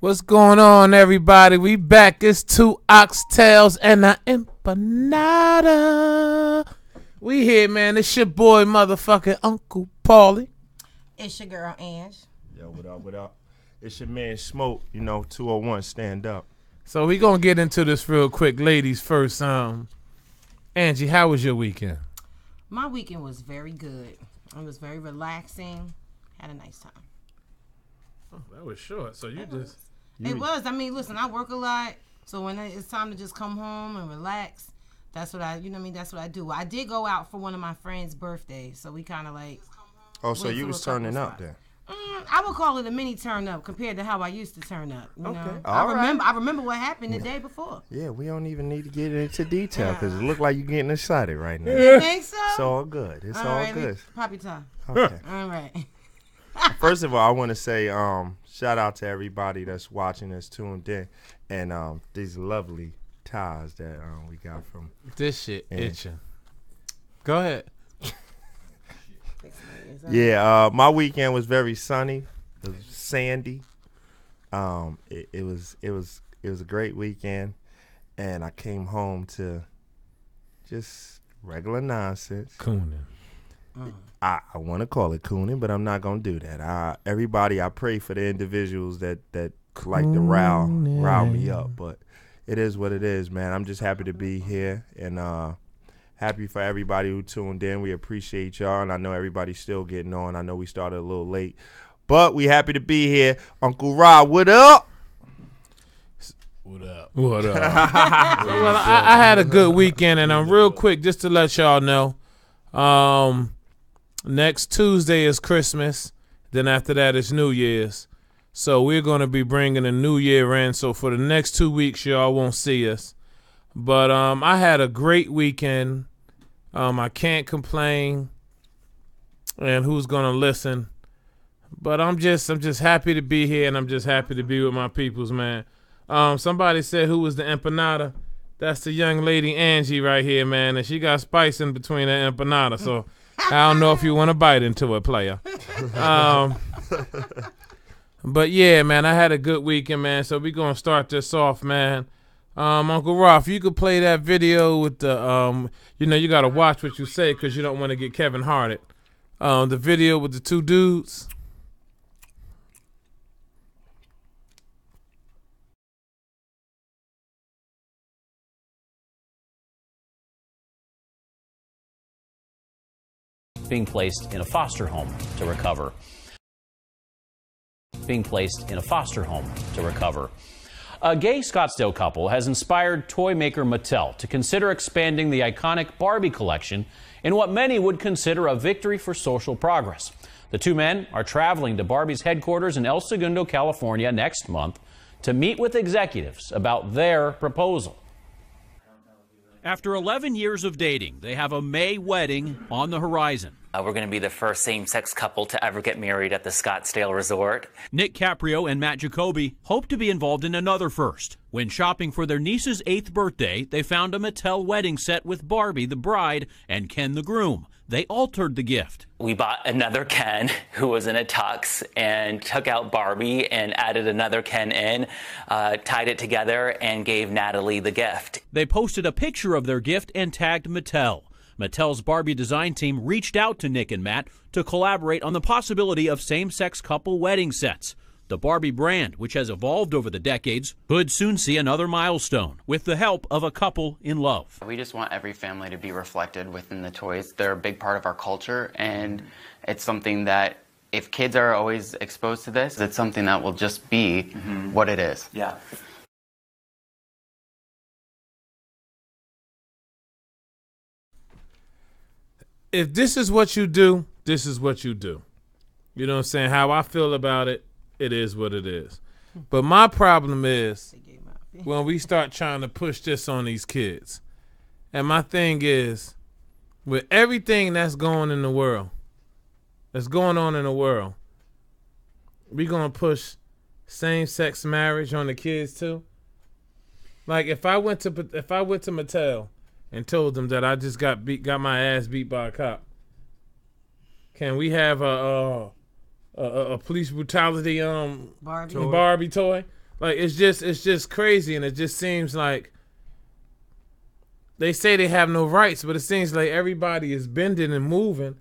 What's going on, everybody? We back. It's two Oxtails and an Empanada. We here, man. It's your boy, motherfucking Uncle Paulie. It's your girl, Ange. Yo, what up, what up? It's your man, Smoke. 201, stand up. So we gonna get into this real quick. Ladies first. Angie, how was your weekend? My weekend was very good. It was very relaxing. Had a nice time. Oh, that was short. So you just... It was. I mean, listen, I work a lot. So when it's time to just come home and relax, that's what I, that's what I do. I did go out for one of my friend's birthdays. So we kind of like... Oh, so you was turning up then? I would call it a mini turn up compared to how I used to turn up. You know? Right. I remember what happened the day before. Yeah, we don't even need to get into detail because it look like you're getting excited right now. You think so? It's all good. It's all right, good. Poppy time. Okay. All right. First of all, I want to say shout out to everybody that's watching, that's tuned in, and these lovely ties that we got from this shit itching. Go ahead. Yeah, my weekend was very sunny. It was sandy. It was a great weekend, and I came home to just regular nonsense. Cooning. I want to call it cooning, but I'm not gonna do that. I pray for the individuals that like to rile me up, but it is what it is, man. I'm just happy to be here and happy for everybody who tuned in. We appreciate y'all, and I know everybody's still getting on. I know we started a little late, but we happy to be here. Uncle Rob, what up? What up? What up? Well, I had a good weekend, and I'm real quick just to let y'all know. Next Tuesday is Christmas. Then after that is New Year's. So we're going to be bringing a New Year in. So for the next 2 weeks, y'all won't see us. But I had a great weekend. I can't complain. And who's going to listen? But I'm just happy to be here, and I'm just happy to be with my peoples, man. Somebody said who was the empanada? That's the young lady Angie right here, man. And she got spice in between her empanada. So I don't know if you want to bite into it, player. But yeah, man, I had a good weekend, man. So we're going to start this off, man. Uncle Rolf, you could play that video with the, you got to watch what you say because you don't want to get Kevin Harted. The video with the two dudes. Being placed in a foster home to recover. A gay Scottsdale couple has inspired toy maker Mattel to consider expanding the iconic Barbie collection in what many would consider a victory for social progress. The two men are traveling to Barbie's headquarters in El Segundo, California next month to meet with executives about their proposal. After 11 years of dating, they have a May wedding on the horizon. We're going to be the first same-sex couple to ever get married at the Scottsdale Resort. Nick Caprio and Matt Jacoby hope to be involved in another first. When shopping for their niece's 8th birthday, they found a Mattel wedding set with Barbie, the bride, and Ken, the groom. They altered the gift. We bought another Ken who was in a tux and took out Barbie and added another Ken in, tied it together, and gave Natalie the gift. They posted a picture of their gift and tagged Mattel. Mattel's Barbie design team reached out to Nick and Matt to collaborate on the possibility of same-sex couple wedding sets. The Barbie brand, which has evolved over the decades, could soon see another milestone with the help of a couple in love. We just want every family to be reflected within the toys. They're a big part of our culture, and it's something that if kids are always exposed to this, it's something that will just be what it is. Yeah. If this is what you do, this is what you do. You know what I'm saying? How I feel about it, it is what it is. But my problem is when we start trying to push this on these kids. And my thing is, with everything that's going on in the world, we gonna push same-sex marriage on the kids too. Like if I went to Mattel and told them that I just got my ass beat by a cop, can we have a police brutality Barbie toy? Like it's just crazy, and it just seems like they say they have no rights, but it seems like everybody is bending and moving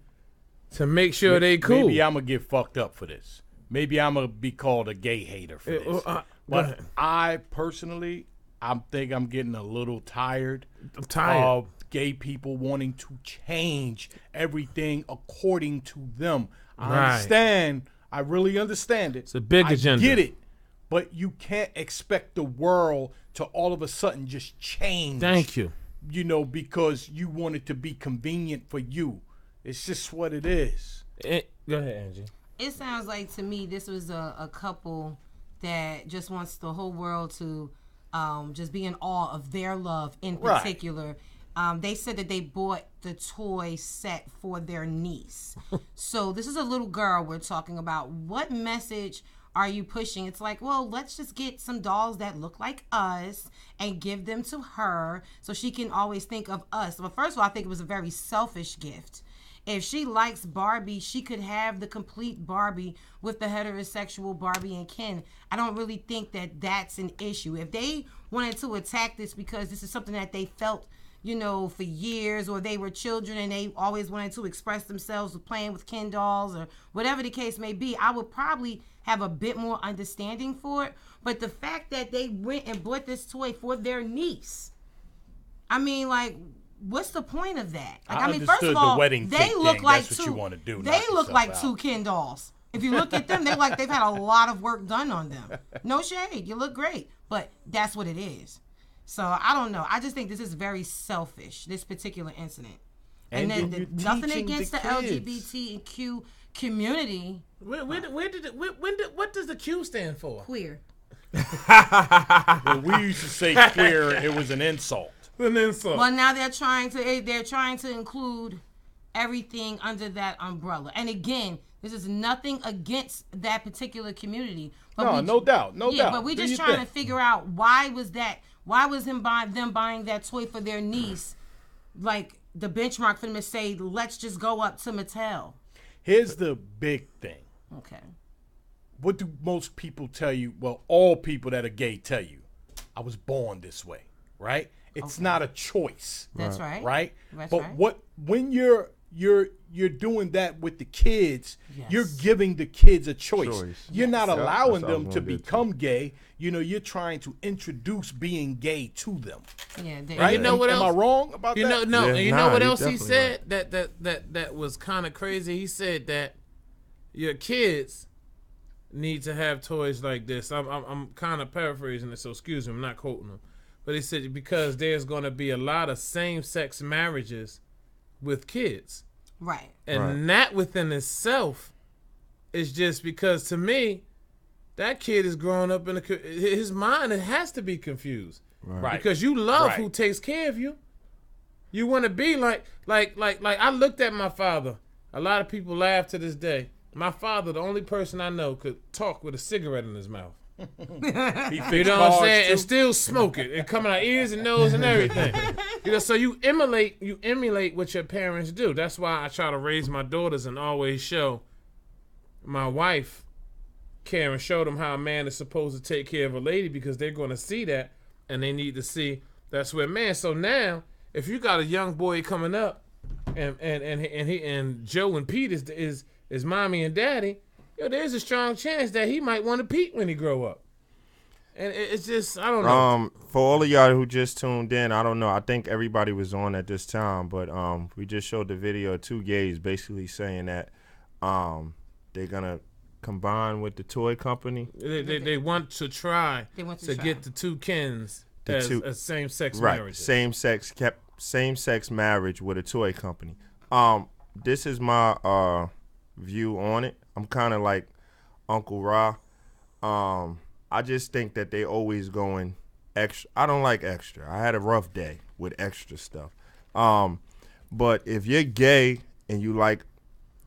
to make sure they cool. Maybe I'm gonna get fucked up for this. Maybe I'm gonna be called a gay hater for this. But I personally, I think I'm getting a little tired. I'm tired of gay people wanting to change everything according to them. I understand. I really understand it. It's a big agenda. I get it. But you can't expect the world to all of a sudden just change. Thank you. You know, because you want it to be convenient for you. It's just what it is. Go ahead, Angie. It sounds like to me this was a couple that just wants the whole world to just be in awe of their love in particular. They said that they bought the toy set for their niece. So this is a little girl we're talking about. What message are you pushing? It's like, well, let's just get some dolls that look like us and give them to her so she can always think of us. Well, first of all, I think it was a very selfish gift. If she likes Barbie, she could have the complete Barbie with the heterosexual Barbie and Ken. I don't really think that that's an issue. If they wanted to attack this because this is something that they felt, you know, for years, or they were children and they always wanted to express themselves with playing with Ken dolls or whatever the case may be, I would probably have a bit more understanding for it. But the fact that they went and bought this toy for their niece, I mean, like, what's the point of that? Like, I mean, first of all, they look like they look like two Ken dolls. If you look at them, they're like they've had a lot of work done on them. No shade, you look great, but that's what it is. So I don't know. I just think this is very selfish, this particular incident. And then nothing against the LGBTQ community. What does the Q stand for? Queer. Well, we used to say queer. It was an insult. An insult. Well, now they're trying to include everything under that umbrella. And again, this is nothing against that particular community. But no doubt. But we just trying to figure out why was them buying that toy for their niece, like the benchmark for them to say, let's just go up to Mattel. Here's the big thing. Okay. What do most people tell you? Well, all people that are gay tell you, I was born this way, right? It's not a choice. That's right. Right? That's but right. When you're doing that with the kids, you're giving the kids a choice. You're not allowing them to become gay. You know, you're trying to introduce being gay to them. Yeah, right? You know what else? Am I wrong about that? You know what else he said that was kind of crazy? He said that your kids need to have toys like this. I'm kind of paraphrasing it, so excuse me, I'm not quoting him. But he said because there's going to be a lot of same-sex marriages with kids. Right. And that within itself is just because, to me, that kid is growing up in his mind, it has to be confused. Right. Because you love who takes care of you. You want to be like I looked at my father. A lot of people laugh to this day. My father, the only person I know, could talk with a cigarette in his mouth. You know what I'm saying? And still smoke it and coming out ears and nose and everything. You know, so you emulate what your parents do. That's why I try to raise my daughters and always show my wife, Karen, show them how a man is supposed to take care of a lady, because they're going to see that and they need to see that's where man. So now, if you got a young boy coming up and Joe and Pete is mommy and daddy, there's a strong chance that he might want to Pete when he grow up. And it's just, I don't know. For all of y'all who just tuned in, I don't know. I think everybody was on at this time, but we just showed the video of two gays basically saying that they're going to combine with the toy company. They want to try to get the two Kens as same-sex marriages. Same-sex marriage with a toy company. This is my view on it. I'm kind of like Uncle Ra. I just think that they always going extra. I don't like extra. I had a rough day with extra stuff. But if you're gay and you like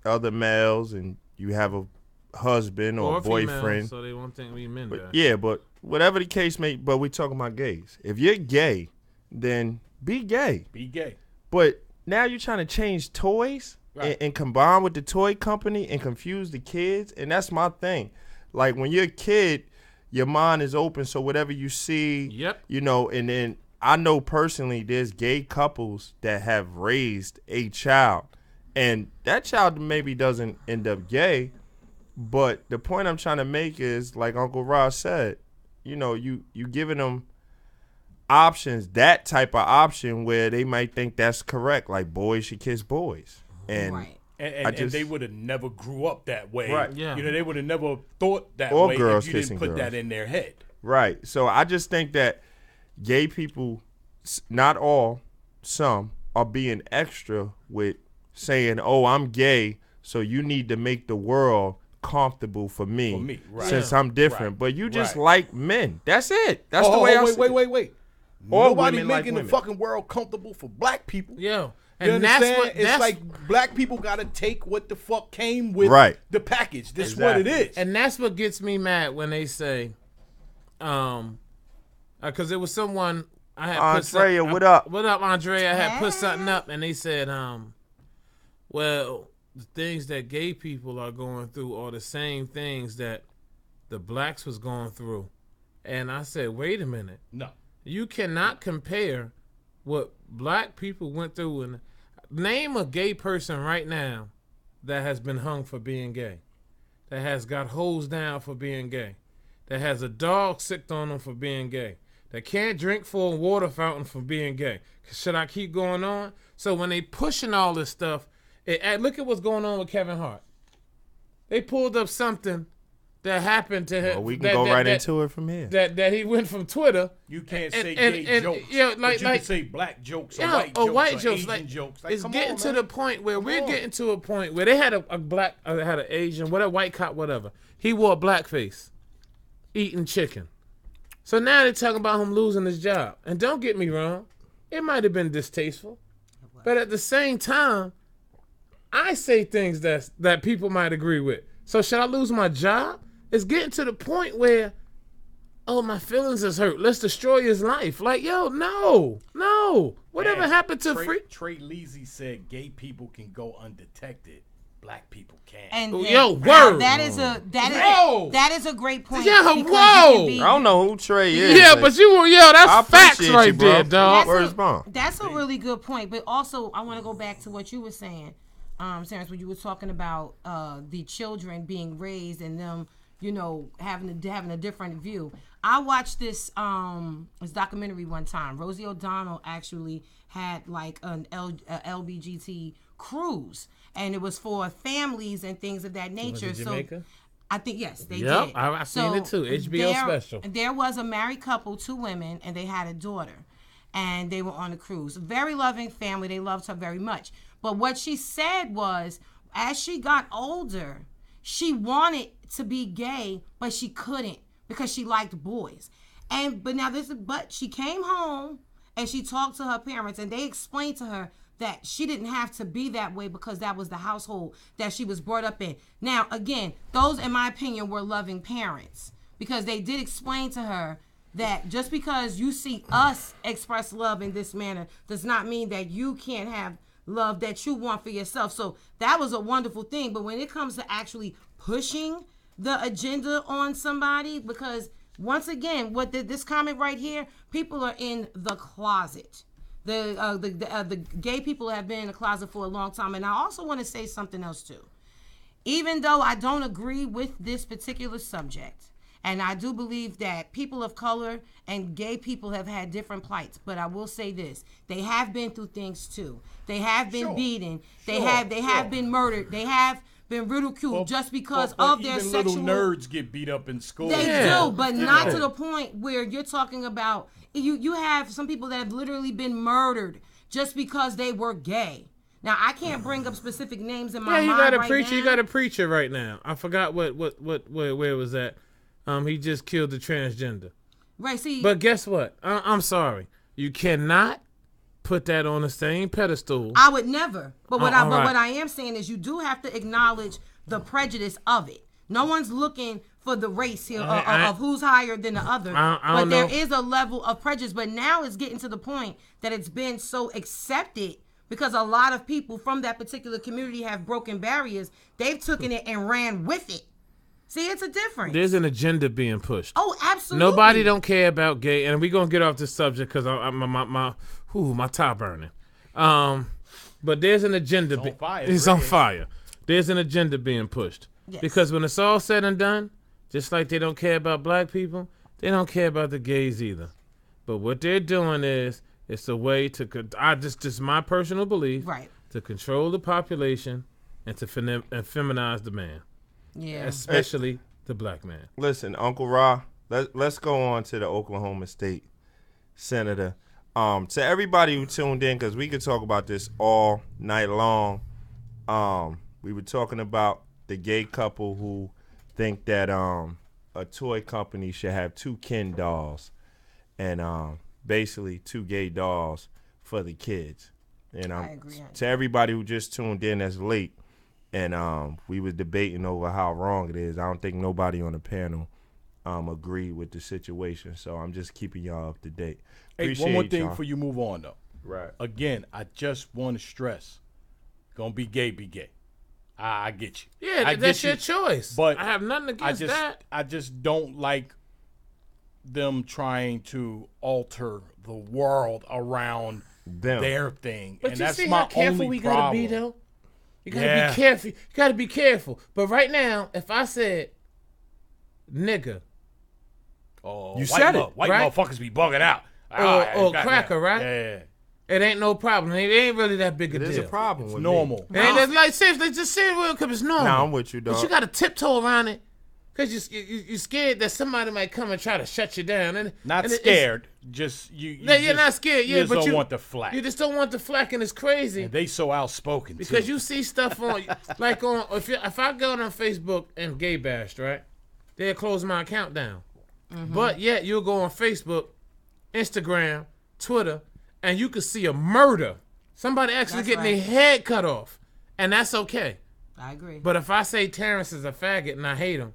other males and you have a husband or a boyfriend, female, so they won't think we men. But whatever the case may. But we're talking about gays. If you're gay, then be gay. Be gay. But now you're trying to change toys. Right. And combine with the toy company and confuse the kids. And that's my thing. Like, when you're a kid, your mind is open. So whatever you see, you know, and then I know personally there's gay couples that have raised a child, and that child maybe doesn't end up gay. But the point I'm trying to make is, like Uncle Ross said, you know, you giving them options, that type of option where they might think that's correct, like boys should kiss boys. And And they would have never grew up that way. Right. Yeah. You know, they would have never thought that or way girls if you kissing didn't put girls. that in their head. Right. So I just think that gay people, not all, some, are being extra with saying, oh, I'm gay, so you need to make the world comfortable for me, right. since I'm different. Right. But you just Right. like men. That's it. That's the way I see it. Wait. Or Nobody women like making the women. fucking world comfortable for black people. Yeah. You And that's understand? what It's like black people got to take what the fuck came with Right. the package. This is what it is. And that's what gets me mad when they say, because it was someone I had Andrea, what up? What up, Andrea? I had put something up, and they said, well, the things that gay people are going through are the same things that the blacks was going through. And I said, wait a minute. No. You cannot compare what black people went through. And name a gay person right now that has been hung for being gay, that has got hosed down for being gay, that has a dog sicked on them for being gay, that can't drink for a water fountain for being gay. Should I keep going on? So when they pushing all this stuff, look at what's going on with Kevin Hart. They pulled up something that happened to him. Well, we can go right into it from here. That he went from Twitter. You can't say gay jokes. Yeah, but you can say black jokes or white jokes or Asian jokes. Like, it's getting to the point where we're getting to a point where they had a black, had an Asian, whatever, white cop, whatever. He wore a blackface, eating chicken. So now they're talking about him losing his job. And don't get me wrong, it might have been distasteful, but at the same time, I say things that people might agree with. So should I lose my job? It's getting to the point where, oh, my feelings is hurt. Let's destroy his life. Like, yo, no. Whatever happened to Trey Leasy said gay people can go undetected. Black people can't. And word. That is a great point. Yeah, because whoa. I don't know who Trey is. Yeah, but that's facts right you, bro. there, dog. That's a really good point. But also, I want to go back to what you were saying, Terrence, when you were talking about the children being raised and them, you know, having a different view. I watched this documentary one time. Rosie O'Donnell actually had like an LBGT cruise, and it was for families and things of that nature. Was it Jamaica? So I think yes, they did. I seen it too. HBO special. There was a married couple, 2 women, and they had a daughter, and they were on a cruise. Very loving family. They loved her very much. But what she said was, as she got older, she wanted to be gay, but she couldn't because she liked boys. But she came home and she talked to her parents, and they explained to her that she didn't have to be that way because that was the household that she was brought up in. Now, again, those, in my opinion, were loving parents, because they did explain to her that just because you see us express love in this manner does not mean that you can't have love that you want for yourself. So that was a wonderful thing. But when it comes to actually pushing the agenda on somebody, because once again, this comment right here, people are in the closet. The gay people have been in the closet for a long time. And I also want to say something else too. Even though I don't agree with this particular subject, and I do believe that people of color and gay people have had different plights, but I will say this: they have been through things too. They have been beaten. They have been murdered. They have been ridiculed just because of their even sexual. Little nerds get beat up in school. They do, but not to the point where you're talking about. You have some people that have literally been murdered just because they were gay. Now I can't bring up specific names in my mind right now. You got a preacher right now. I forgot where it was at. He just killed the transgender. Right. See. But guess what? I'm sorry. You cannot put that on the same pedestal. I would never. But what I am saying is you do have to acknowledge the prejudice of it. No one's looking for the race here of who's higher than the other. But there is a level of prejudice. But now it's getting to the point that it's been so accepted because a lot of people from that particular community have broken barriers. They've taken it and ran with it. See, it's a difference. There's an agenda being pushed. Oh, absolutely. Nobody don't care about gay, and we're gonna get off this subject because my tie burning. But there's an agenda. It's on fire. There's an agenda being pushed. Yes. Because when it's all said and done, just like they don't care about black people, they don't care about the gays either. But what they're doing is it's a way to just my personal belief, right, to control the population and to feminize the man. Yeah, especially the black man. Listen, Uncle Ra, let's go on to the Oklahoma State Senator. To everybody who tuned in, because we could talk about this all night long. We were talking about the gay couple who think that a toy company should have 2 Ken dolls and basically 2 gay dolls for the kids. And I agree. To everybody who just tuned in that's late, and we was debating over how wrong it is. I don't think nobody on the panel agreed with the situation. So I'm just keeping y'all up to date. Hey, one more thing before you move on, though. Right. Again, I just want to stress, gonna be gay, be gay. I get you. Yeah, that's your choice. But I have nothing against that. I just don't like them trying to alter the world around their thing. But and you that's see my how careful only we gotta problem. be, though. You gotta be careful. You gotta be careful. But right now, if I said nigga, you said it. White right? motherfuckers be bugging out. Or cracker, right? Yeah. It ain't no problem. It ain't really that big a deal. It is a problem. It's with normal. Me. And like seriously, just say it real because it's normal. Nah, I'm with you, dog. But you gotta tiptoe around it because you're scared that somebody might come and try to shut you down. And not scared. Just you're not scared. Yeah, you just but don't you want the flack. You just don't want the flack, and it's crazy. And they so outspoken because too. you see stuff on like on if I go on Facebook and gay bashed, right, they'll close my account down. Mm-hmm. But yet you'll go on Facebook, Instagram, Twitter, and you could see a murder. Somebody actually getting their head cut off, and that's okay. I agree. But if I say Terrence is a faggot and I hate him,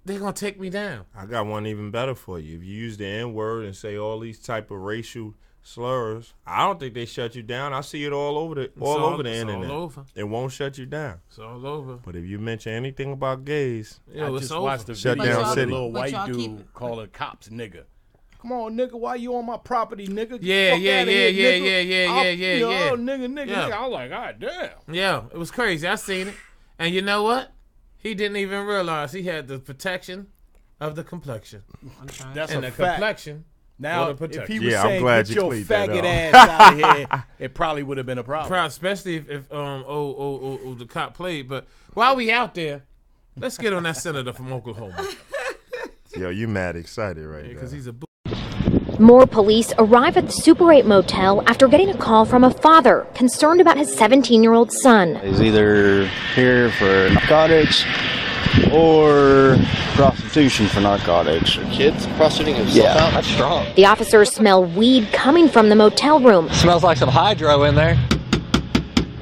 they're gonna take me down. I got one even better for you. If you use the N-word and say all these type of racial slurs, I don't think they shut you down. I see it all over the internet. All over. It won't shut you down. It's all over. But if you mention anything about gays, I just watched the shut video down of city. a little white dude calling cops nigga. Come on, nigga, why you on my property, nigga? Yeah. Oh, nigga. I was like, God damn. Yeah, it was crazy. I seen it. And you know what? He didn't even realize he had the protection of the complexion. That's and a the fact. complexion. Now, if he was I'm saying, glad get you your cleared that faggot up. ass out of here, it probably would have been a problem. Especially if the cop played. But while we out there, let's get on that senator from Oklahoma. Yo, you mad excited right now. Because he's a More police arrive at the Super 8 motel after getting a call from a father concerned about his 17-year-old son. He's either here for narcotics or prostitution for narcotics. Kids prostituting himself out? That's strong. The officers smell weed coming from the motel room. Smells like some hydro in there.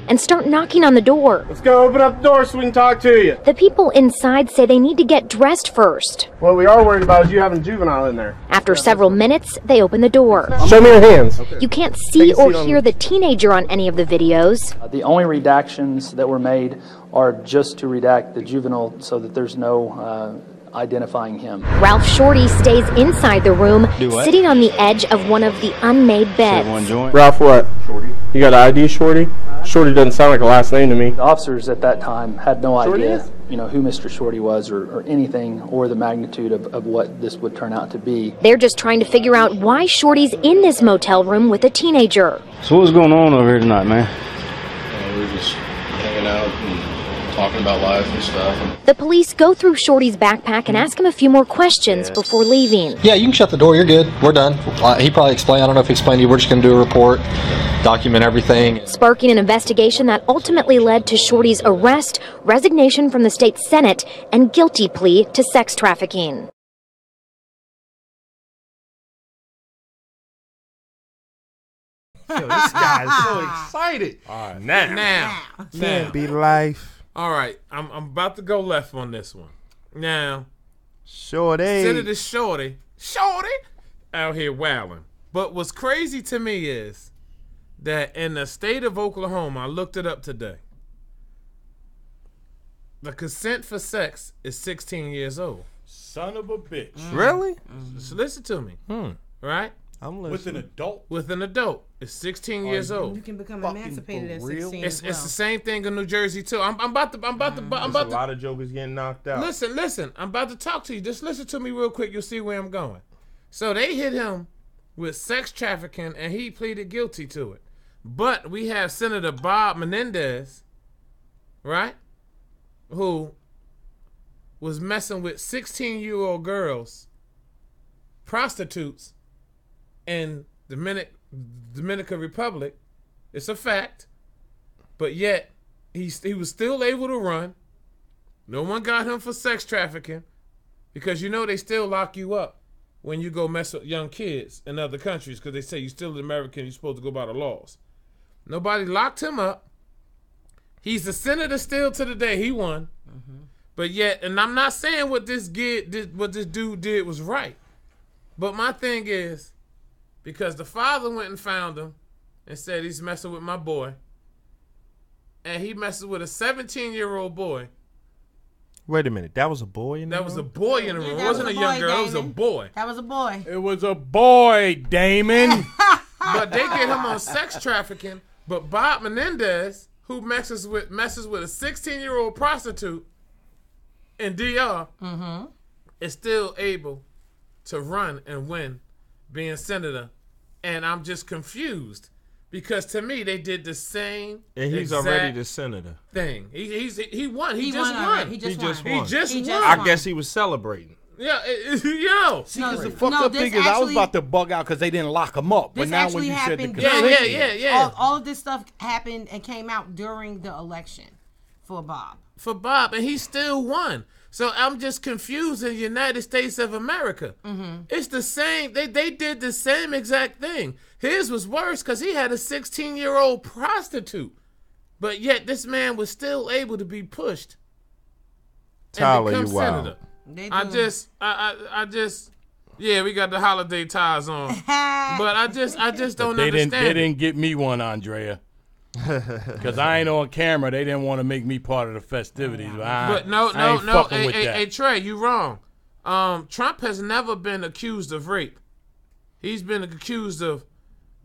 And start knocking on the door. Let's go open up the door so we can talk to you. The people inside say they need to get dressed first. What we are worried about is you having a juvenile in there. After several minutes, they open the door. Show me your hands. You can't see or hear the teenager on any of the videos. The only redactions that were made are just to redact the juvenile so that there's no identifying him. Ralph Shorty stays inside the room, sitting on the edge of one of the unmade beds. Ralph what? Shorty. You got an ID, Shorty? Shorty doesn't sound like a last name to me. The officers at that time had no idea, who Mr. Shorty was or anything or the magnitude of what this would turn out to be. They're just trying to figure out why Shorty's in this motel room with a teenager. So what's going on over here tonight, man? We're just hanging out and talking about life and stuff. The police go through Shorty's backpack and ask him a few more questions before leaving. Yeah, you can shut the door. You're good. We're done. He probably explained. I don't know if he explained to you. We're just going to do a report, document everything. Sparking an investigation that ultimately led to Shorty's arrest, resignation from the state Senate, and guilty plea to sex trafficking. Yo, this guy is so excited. All right, now. Can't be life. All right, I'm about to go left on this one. Now, Shorty. Senator Shorty out here wilding. But what's crazy to me is that in the state of Oklahoma, I looked it up today. The consent for sex is 16 years old. Son of a bitch. Really? So listen to me. Right? I'm listening. With an adult? With an adult. It's 16 years old. You can become emancipated at 16 It's as well. the same thing in New Jersey too. I'm about to a lot of jokers getting knocked out. Listen. I'm about to talk to you. Just listen to me real quick. You'll see where I'm going. So they hit him with sex trafficking, and he pleaded guilty to it. But we have Senator Bob Menendez, right, who was messing with 16-year-old girls, prostitutes, in Dominican Republic. It's a fact. But yet, he was still able to run. No one got him for sex trafficking, because you know they still lock you up when you go mess with young kids in other countries, because they say you're still an American, you're supposed to go by the laws. Nobody locked him up. He's a senator still to the day. He won. But yet, and I'm not saying what this dude did was right. But my thing is, because the father went and found him and said he's messing with my boy, and he messes with a 17-year-old boy. Wait a minute, that was a boy in the room? That was a boy in the room. It wasn't a young girl, it was a boy. That was a boy. It was a boy, Damon. But they get him on sex trafficking. But Bob Menendez, who messes with a 16-year-old prostitute in DR, is still able to run and win being senator. And I'm just confused, because to me they did the same. And he's already the senator thing. He won. He just won. He just won. won. I guess he was celebrating. Yeah, yo. See, because the fucked up thing is, I was about to bug out because they didn't lock him up. But now when you said the consent, yeah. All of this stuff happened and came out during the election for Bob. And he still won. So I'm just confused in the United States of America. It's the same. They did the same exact thing. His was worse because he had a 16-year-old prostitute. But yet this man was still able to be pushed Tyler, and become you wild. senator. I just, yeah, we got the holiday ties on. But I just don't understand. They didn't get me one, Andrea. Because I ain't on camera. They didn't want to make me part of the festivities. But no. Hey, Trey, you wrong. Trump has never been accused of rape. He's been accused of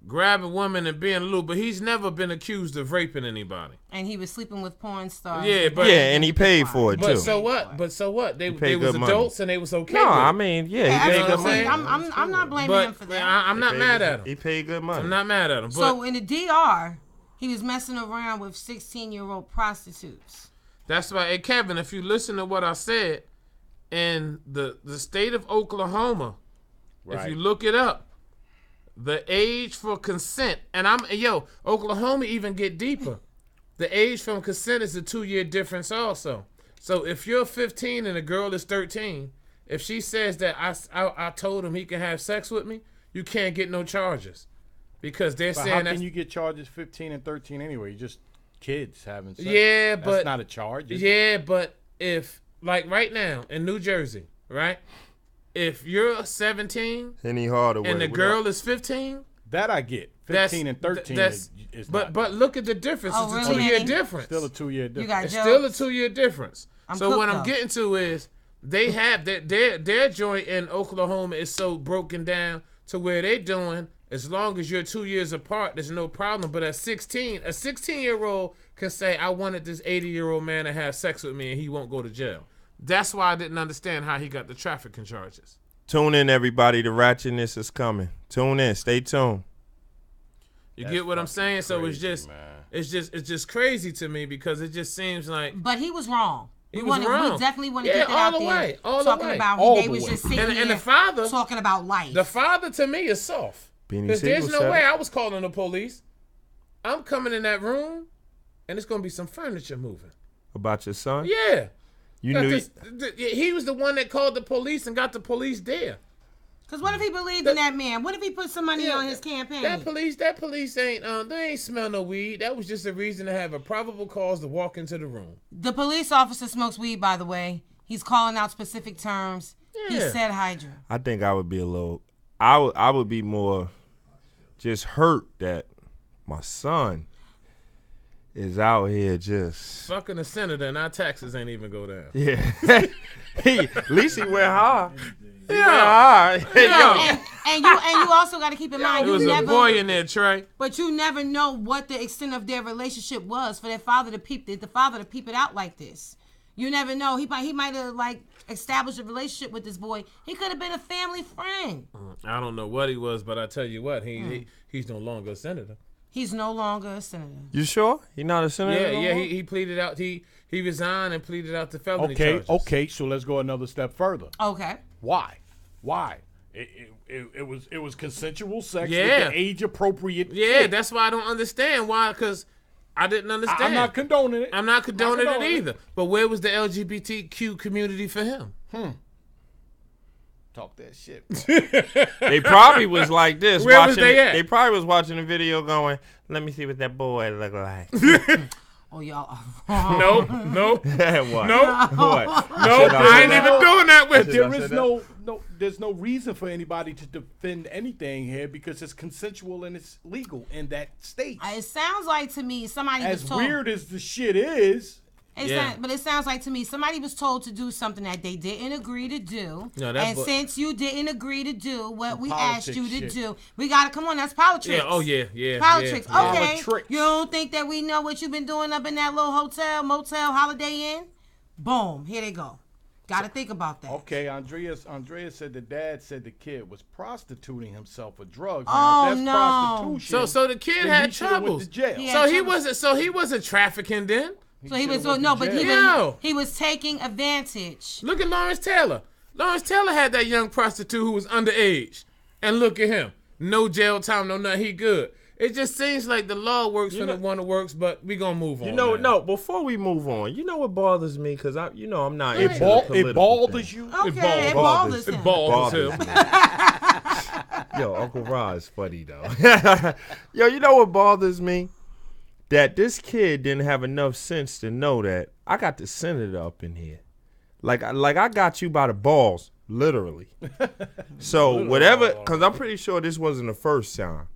grabbing women and being lewd, but he's never been accused of raping anybody. And he was sleeping with porn stars. And he paid for it too. But so what? They was adults money. And they was okay. No, with it. I mean, he paid good money. I'm not blaming him for that. I'm not mad at him. He paid good money. I'm not mad at him. But so in the DR, he was messing around with 16-year-old prostitutes. That's right. Hey, Kevin, if you listen to what I said, in the state of Oklahoma, if you look it up, the age for consent, and Oklahoma even get deeper. The age from consent is a 2-year difference also. So if you're 15 and a girl is 13, if she says that I told him he can have sex with me, you can't get no charges. Because they're saying how can you get charges 15 and 13 anyway? Just kids having sex. Yeah, but that's not a charge. But if, like right now in New Jersey, right? If you're 17 and the girl is 15, that I get. 15 and 13 is but look at the difference. It's a 2-year difference. Still a 2-year difference. It's still a 2-year difference. So what I'm getting to is they have their joint in Oklahoma is so broken down to where they're doing, as long as you're 2 years apart, there's no problem. But at 16, a 16-year-old can say, I wanted this 80-year-old man to have sex with me and he won't go to jail. That's why I didn't understand how he got the trafficking charges. Tune in, everybody. The ratchetness is coming. Tune in. Stay tuned. You get what I'm saying? So it's just crazy to me, because it just seems like. But he was wrong. He was wrong. We definitely want to get that out there. Talking about they was just sitting and the father talking about life. The father to me is soft. Because there's no way I was calling the police. I'm coming in that room, and it's gonna be some furniture moving. About your son? Yeah. You knew he was the one that called the police and got the police there. Because what if he believed in that man? What if he put some money on his campaign? That police ain't, they ain't smell no weed. That was just a reason to have a probable cause to walk into the room. The police officer smokes weed, by the way. He's calling out specific terms. Yeah. He said Hydra. I think I would be a little, I would be more just hurt that my son is out here just fucking a senator, and our taxes ain't even go down. Yeah. At least he went hard. Yeah. And you also got to keep in mind, there was a boy in there, Trey. But you never know what the extent of their relationship was for their father to peep it out like this. You never know. He might have like established a relationship with this boy. He could have been a family friend. I don't know what he was, but I tell you what, he's no longer a senator. He's no longer a senator. You sure? He's not a senator? Yeah. He pleaded out. He resigned and pleaded out the felony charges. Okay. So let's go another step further. Okay. Why? It was consensual sex Yeah. with the age appropriate. Yeah, kid. that's why I don't understand why. Because I didn't understand. I'm not condoning it. I'm not condoning it either. But where was the LGBTQ community for him? Talk that shit. They probably was like this. Where was they at? They probably was watching the video going, let me see what that boy look like. Oh, y'all. Nope. What? Nope. What? Nope. I ain't even doing that with you. There's no reason for anybody to defend anything here because it's consensual and it's legal in that state. It sounds like to me somebody was As told. weird as the shit is. But it sounds like to me somebody was told to do something that they didn't agree to do. Since you didn't agree to do what we asked you to do, we gotta come on. That's politics. Yeah. Oh yeah. Politics. Yeah. Okay. Politics. You don't think that we know what you've been doing up in that little hotel, motel, Holiday Inn? Boom. Here they go. Got to think about that. Okay, Andrea said the dad said the kid was prostituting himself for drugs. Oh, that's no. prostitution. So the kid had troubles. He wasn't trafficking then. So he was he was taking advantage. Look at Lawrence Taylor. Lawrence Taylor had that young prostitute who was underage, and look at him. No jail time, no nothing. He good. It just seems like the law works when it want to works, but we gonna move on. No. Before we move on, you know what bothers me? Because I'm not. It bothers you. Okay, it bothers him. It bothers him. Yo, Uncle Rod is funny though. Yo, you know what bothers me? That this kid didn't have enough sense to know that I got the senator up in here. Like I got you by the balls, literally. So whatever, because I'm pretty sure this wasn't the first time.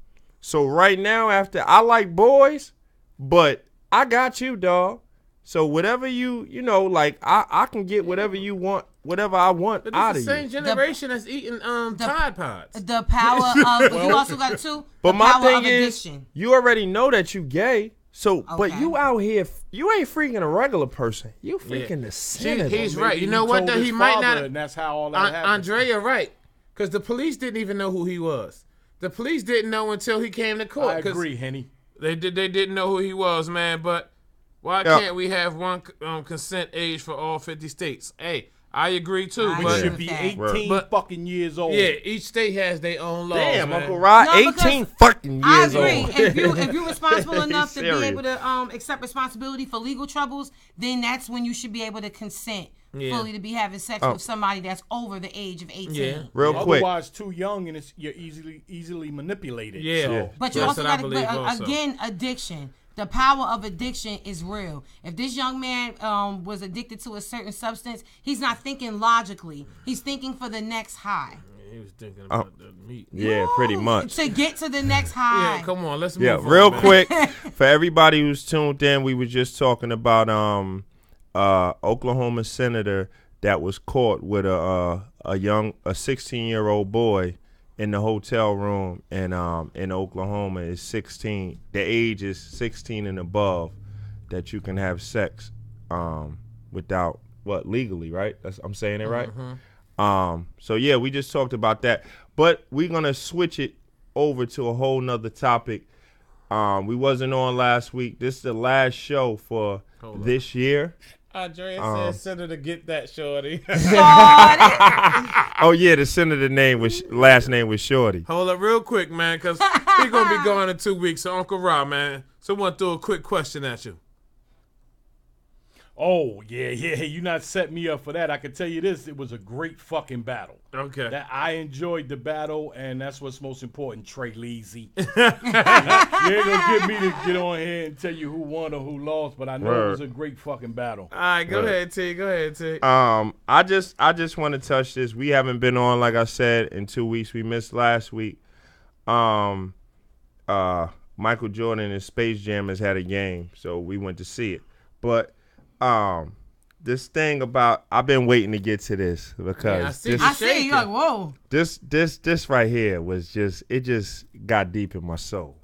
So right now, after I like boys, but I got you, dog. So whatever you know, like I can get whatever you want, whatever I want out of you. It's the same generation that's eating Tide Pods. The power of you also got two. But my thing is, you already know that you gay. So, but you out here, you ain't freaking a regular person. You freaking the senator. He's right. You know what? He might not. And that's how all that happened. Andrea, right? Because the police didn't even know who he was. The police didn't know until he came to court. I agree, Henny. They didn't know who he was, man. But why can't we have one consent age for all 50 states? Hey, I agree too. But should be 18 fucking years old. Yeah, each state has their own laws. Damn, man. Uncle Rod, 18 fucking years old. I agree. If you're responsible enough to be able to accept responsibility for legal troubles, then that's when you should be able to consent fully to be having sex with somebody that's over the age of 18. Yeah, real quick. Otherwise, too young and you're easily manipulated. Yeah. So. But you also got to, again, addiction. The power of addiction is real. If this young man was addicted to a certain substance, he's not thinking logically. He's thinking for the next high. He was thinking about the meat. Yeah, pretty much. To get to the next high. Yeah, come on, let's move on. Real quick, for everybody who's tuned in, we were just talking about Oklahoma senator that was caught with a 16-year-old boy in the hotel room in Oklahoma. Is 16. The age is 16 and above that you can have sex without legally, right? I'm saying it right. So yeah, we just talked about that, but we're gonna switch it over to a whole nother topic. We wasn't on last week. This is the last show for this year. Andrea said Senator get that shorty. Oh yeah, the senator last name was Shorty. Hold up real quick, man, because we're going to be going in 2 weeks. So Uncle Rob, man, someone threw a quick question at you. Oh, yeah, you not set me up for that. I can tell you this, it was a great fucking battle. Okay. That I enjoyed the battle, and that's what's most important, Trey Leezy. You ain't gonna get me to get on here and tell you who won or who lost, but I know it was a great fucking battle. All right, go ahead, T. I just want to touch this. We haven't been on, like I said, in 2 weeks. We missed last week. Michael Jordan and Space Jammers had a game, so we went to see it. But this thing about I've been waiting to get to this because I see you like whoa. This right here was just got deep in my soul.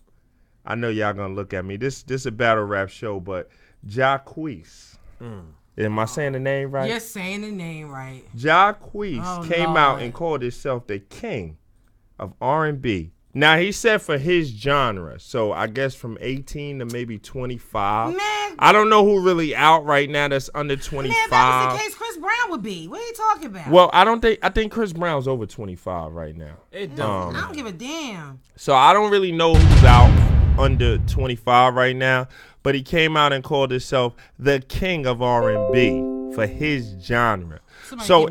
I know y'all gonna look at me. This a battle rap show, but Jacquees. Am I saying the name right? You're saying the name right. Jacquees came out and called himself the king of R&B. Now, he said for his genre, so I guess from 18 to maybe 25. Man. I don't know who really out right now that's under 25. Man, if that was the case, Chris Brown would be. What are you talking about? Well, I think Chris Brown's over 25 right now. It don't. I don't give a damn. So I don't really know who's out under 25 right now, but he came out and called himself the king of R&B for his genre. So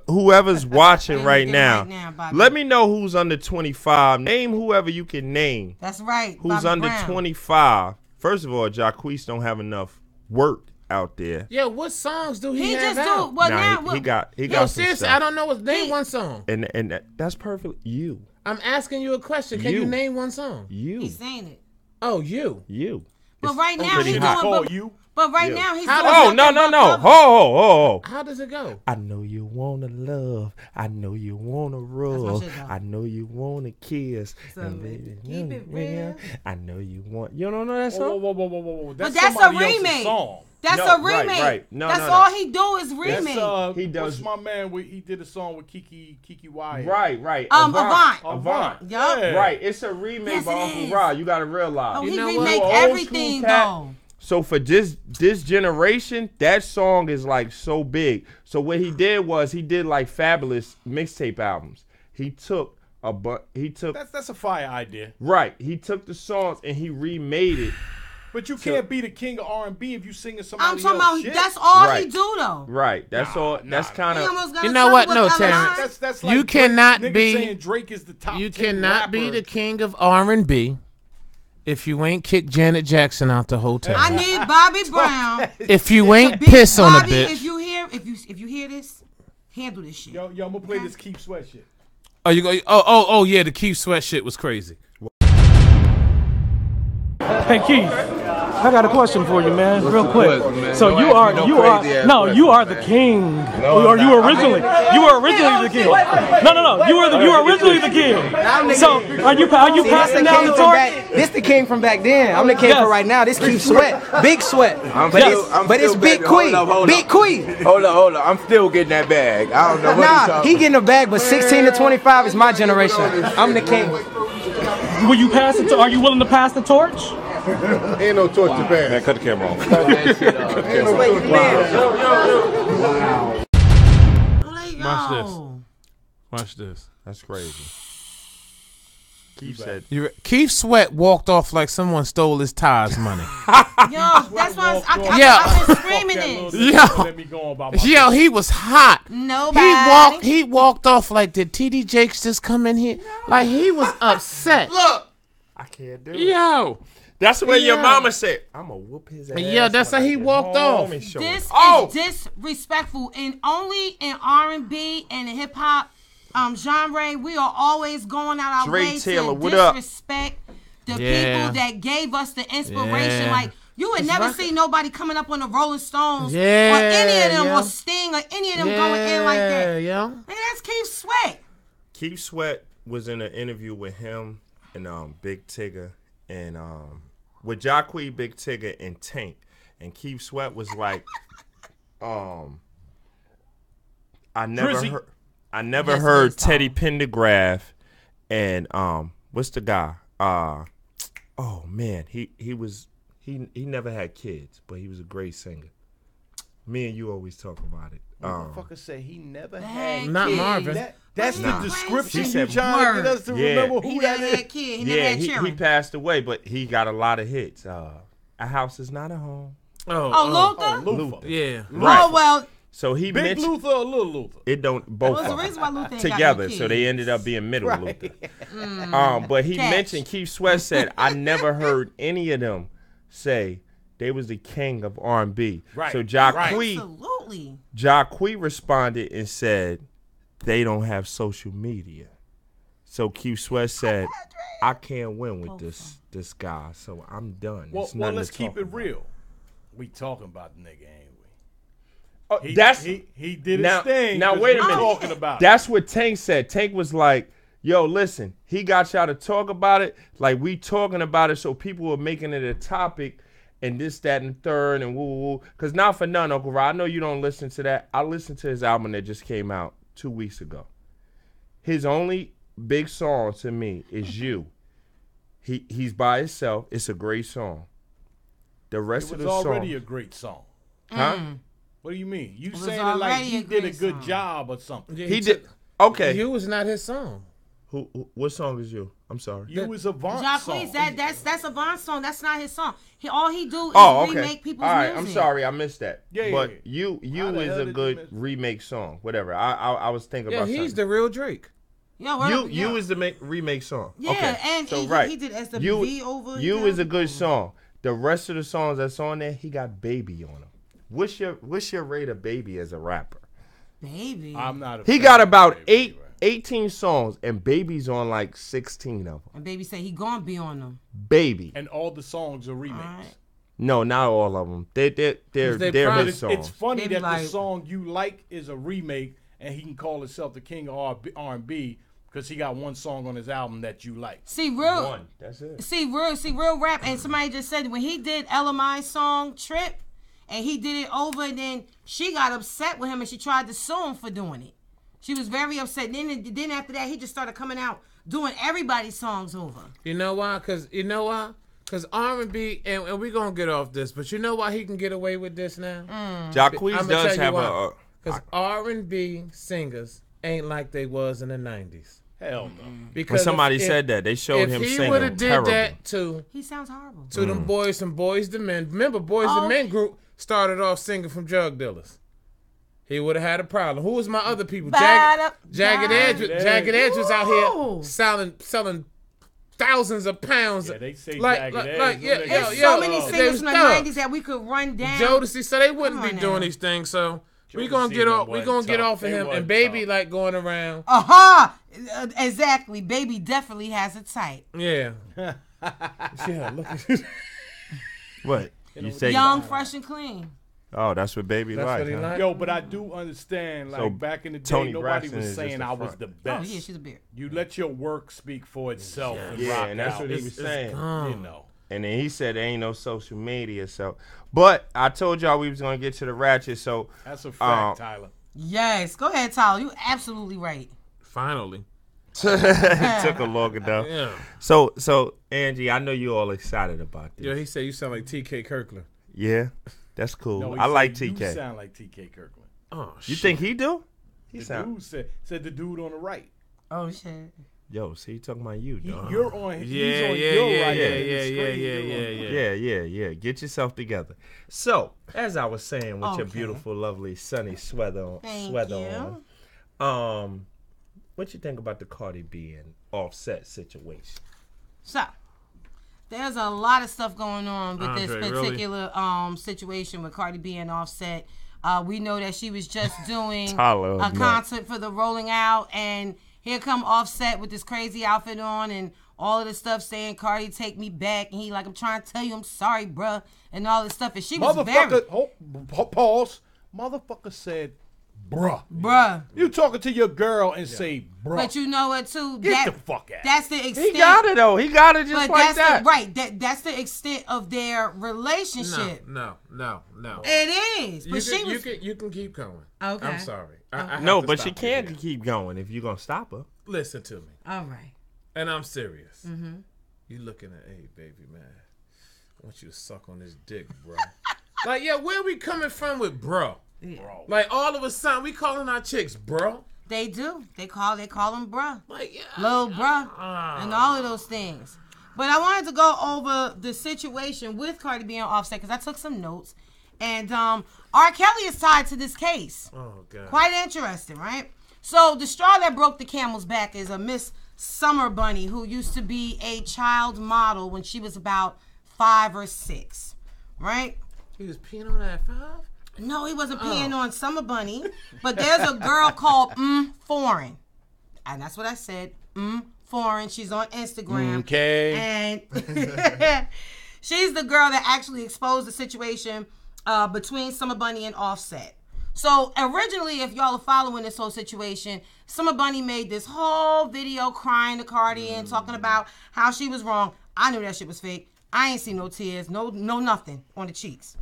whoever's watching right now, let me know who's under 25. Name whoever you can name. That's right. Who's Bobby under Brown. 25? First of all, Jacquees don't have enough work out there. Yeah, what songs do he have just out? do. Well, Nah, now he got Yo, some seriously, stuff. I don't know. Name one song. And that's perfect. You. I'm asking you a question. Can you name one song? You. He's saying it. Oh, you. But right now he's hot. doing. But right now he's doing. Oh, no. Ho. How does it go? I know you wanna love. I know you wanna rub. I know you wanna kiss. So, and baby, keep it real. I know you want. You don't know that song? Whoa. But that's a remake. Song. That's a remake. Right. No, that's all he do is remake. He does. What's my man? He did a song with Kiki Wyatt. Right. Avant. Yup. Right. It's a remake by Uncle Rod. You gotta realize. Oh, he remake everything though. So for this generation, that song is like so big. So what he did was he did like Fabulous mixtape albums. He took That's a fire idea. Right. He took the songs and he remade it. But you can't be the king of R&B if you singing somebody I'm talking about shit. that's all he do though. Right. That's all. That's kind of. You know what? No, Terrence. That's like you cannot be. Saying Drake is the top. You 10 cannot be rapper. the king of R&B if you ain't kicked Janet Jackson out the hotel. I need Bobby Brown. If you ain't piss on a Bobby, bitch. if you hear this, handle this shit. Yo, I'm gonna play this Keith Sweat shit. Oh, you go. Oh, yeah. The Keith Sweat shit was crazy. Hey Keith, I got a question for you, man, real quick. So you are the king. Or you were originally the king. No. You were originally the king. So are you passing down the torch? This the king from back then. I'm the king for right now. This Keith Sweat, Big Sweat. But it's Big Queen. Big Queen. Hold up. I'm still getting that bag. I don't know what he getting a bag, but 16 to 25 is my generation. I'm the king. Will you pass it? Are you willing to pass the torch? Ain't no torch to pass. Man, cut the camera off. Watch this. That's crazy. Keith said. Keith Sweat walked off like someone stole his tithes money. Yo, that's why I've been screaming it. Yo, he was hot. Nobody. He walked off like, did TD Jakes just come in here? Like he was upset. Look, I can't do it. Yo. That's what your mama said. I'm gonna whoop his ass. Yeah, that's how he walked off. This is disrespectful, and only in R&B and in hip hop genre, we are always going out our way to disrespect the people that gave us the inspiration. Like you would never see nobody coming up on the Rolling Stones or any of them or Sting or any of them going in like that. Yeah, man, that's Keith Sweat. Keith Sweat was in an interview with him and Big Tigger and with Jacquees, Big Tigger, and Tank, and Keith Sweat was like, I never heard Teddy Pendergrass and what's the guy? Oh man, he never had kids, but he was a great singer. Me and you always talk about it. Motherfucker said he never had not kids. Marvin. That's the description you trying to get us to remember who that is. He passed away, but he got a lot of hits. A House Is Not a Home. Luther? Yeah. Right. Oh, well. So he Big mentioned Luther or Little Luther? It don't both Well, the reason why Luther ain't together, got no so they kids. ended up being middle Luther. But he mentioned Keith Sweat said, I never heard any of them say they was the king of R&B. Right. So Absolutely. Jacquees responded and said they don't have social media. So Q Sweat said, I can't win with this guy, so I'm done. Well, let's keep it real. We talking about the nigga, ain't we? Oh, he did his thing. Now wait a minute. Talking about that's what Tank said. Tank was like, yo, listen, he got y'all to talk about it. Like, we talking about it, so people were making it a topic and this, that, and the third, and woo. Because not for none, Uncle Rod, I know you don't listen to that. I listened to his album that just came out 2 weeks ago. His only big song to me is You. He's by himself. It's a great song. The rest of the song. It was already a great song. Huh? What do you mean? You saying it like he did a good job or something? He did. Okay. You was not his song. Who? What song is You? I'm sorry. You was a Vaughn Jacquees, song. that's a Vaughn song. That's not his song. All he do is remake people's All right, music. I'm sorry, I missed that. Yeah, but You is a good remake song. Whatever. I was thinking about something. Yeah, he's the real Drake. Yeah, You is the remake song. Yeah, okay. and so, he did SWV over. You is a good song. The rest of the songs that's on there, he got Baby on them. What's your rate of Baby as a rapper? Baby. I'm not. He got about 18 songs, and Baby's on like 16 of them. And Baby said he gonna be on them. Baby. And all the songs are remakes. Right. No, not all of them. They're his songs. It's funny Baby that the song you like is a remake, and he can call himself the king of R&B because he got one song on his album that you like. See, real. One. That's it. See, real rap. And somebody just said when he did LMI's song Trip, and he did it over, and then she got upset with him, and she tried to sue him for doing it. She was very upset. Then after that, he just started coming out doing everybody's songs over. You know why? Because R&B, and we're going to get off this, but you know why he can get away with this now? Jacquees does have a... Because R&B singers ain't like they was in the 90s. Hell no. Because somebody said that. They showed him singing. If he would have did that to... He sounds horrible. To them boys, some Boys to Men. Remember, Boys to Men group started off singing from drug dealers. He would have had a problem. Who was my other people? Jagged Edge was out here selling thousands of pounds. Yeah, they say Jagged Edge. There's so many singers from the 90s that we could run down. Jodeci, so they wouldn't be doing these things. So we're gonna get off. We're gonna get off of him. And Baby like going around. Exactly. Baby definitely has a type. Yeah. Yeah. Look at you. What you say? Young, fresh, and clean. Oh, that's what Baby like. Huh? Yo, but I do understand. Like back in the day, nobody was saying I was the best. Oh yeah, she's a beard. You let your work speak for itself. Yeah, and that's what he was saying. You know. And then he said there ain't no social media. So, but I told y'all we was gonna get to the ratchet. So that's a fact, Tyler. Yes, go ahead, Tyler. You absolutely right. Finally. It took a long enough. Yeah. So Angie, I know you all excited about this. Yeah, he said you sound like T.K. Kirkland. Yeah, that's cool. No, I like you TK. You sound like T.K. Kirkland. Oh, you think he do? He dude said the dude on the right. Oh shit. Yo, see, you talking about you, dog. You're on. He's on your right. Yeah. Get yourself together. So, as I was saying, with your beautiful, lovely, sunny sweater on, what you think about the Cardi B and Offset situation? So, there's a lot of stuff going on with this particular situation with Cardi B and Offset. We know that she was just doing a concert for the Rolling Out, and here come Offset with this crazy outfit on and all of this stuff saying, Cardi, take me back. And he like, I'm trying to tell you I'm sorry, bruh, and all this stuff. And she was pause. Motherfucker said, bruh. You talking to your girl and say, bruh. But you know what, too? Get the fuck out. That's the extent. He got it, though. He got it just like that. That's the extent of their relationship. No. It is. But you can keep going. Okay. I'm sorry. No, but she can't keep going if you're going to stop her. Listen to me. All right. And I'm serious. Mm-hmm. You looking at, hey, baby, man, I want you to suck on this dick, bro. Like, yeah, where we coming from with bro? Yeah. Like, all of a sudden, we calling our chicks bro? They do. They call them bruh. Like, yeah. Little bruh. And all of those things. But I wanted to go over the situation with Cardi B and Offset because I took some notes. And R. Kelly is tied to this case. Oh, God. Quite interesting, right? So the straw that broke the camel's back is a Miss Summer Bunny who used to be a child model when she was about 5 or 6, right? He was peeing on that 5? No, he wasn't peeing on Summer Bunny. But there's a girl called Foreign. And that's what I said, foreign. She's on Instagram. Okay. And she's the girl that actually exposed the situation between Summer Bunny and Offset. So originally, if y'all are following this whole situation, Summer Bunny made this whole video crying to Cardi and talking about how she was wrong. I knew that shit was fake. I ain't seen no tears, no nothing on the cheeks.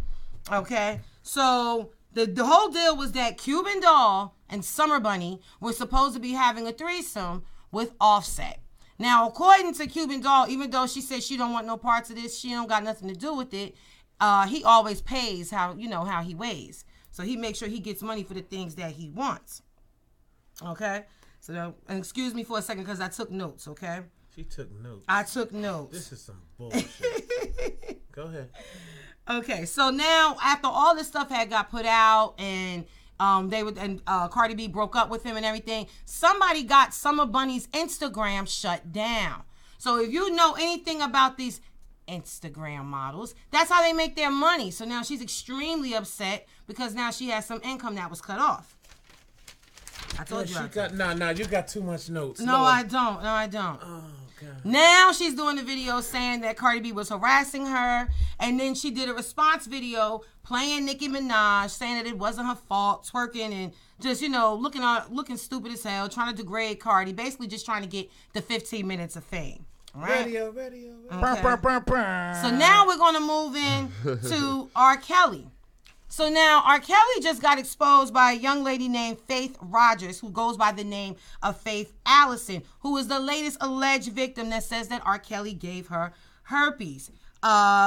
Okay? So the whole deal was that Cuban Doll and Summer Bunny were supposed to be having a threesome with Offset. Now, according to Cuban Doll, even though she said she don't want no parts of this, she don't got nothing to do with it, he always pays how he weighs. So he makes sure he gets money for the things that he wants. Okay? So, and excuse me for a second because I took notes, okay? She took notes. I took notes. This is some bullshit. Go ahead. Okay, so now after all this stuff had got put out and Cardi B broke up with him and everything, somebody got Summer Bunny's Instagram shut down. So if you know anything about these Instagram models, that's how they make their money. So now she's extremely upset because now she has some income that was cut off. I told you. You got too much notes. No, I don't. Oh, God. Now she's doing the video saying that Cardi B was harassing her, and then she did a response video playing Nicki Minaj, saying that it wasn't her fault, twerking and just, looking stupid as hell, trying to degrade Cardi, basically just trying to get the 15 minutes of fame. Right? Radio. Okay. So now we're going to move in to R. Kelly. So now R. Kelly just got exposed by a young lady named Faith Rogers, who goes by the name of Faith Allison, who is the latest alleged victim that says that R. Kelly gave her herpes.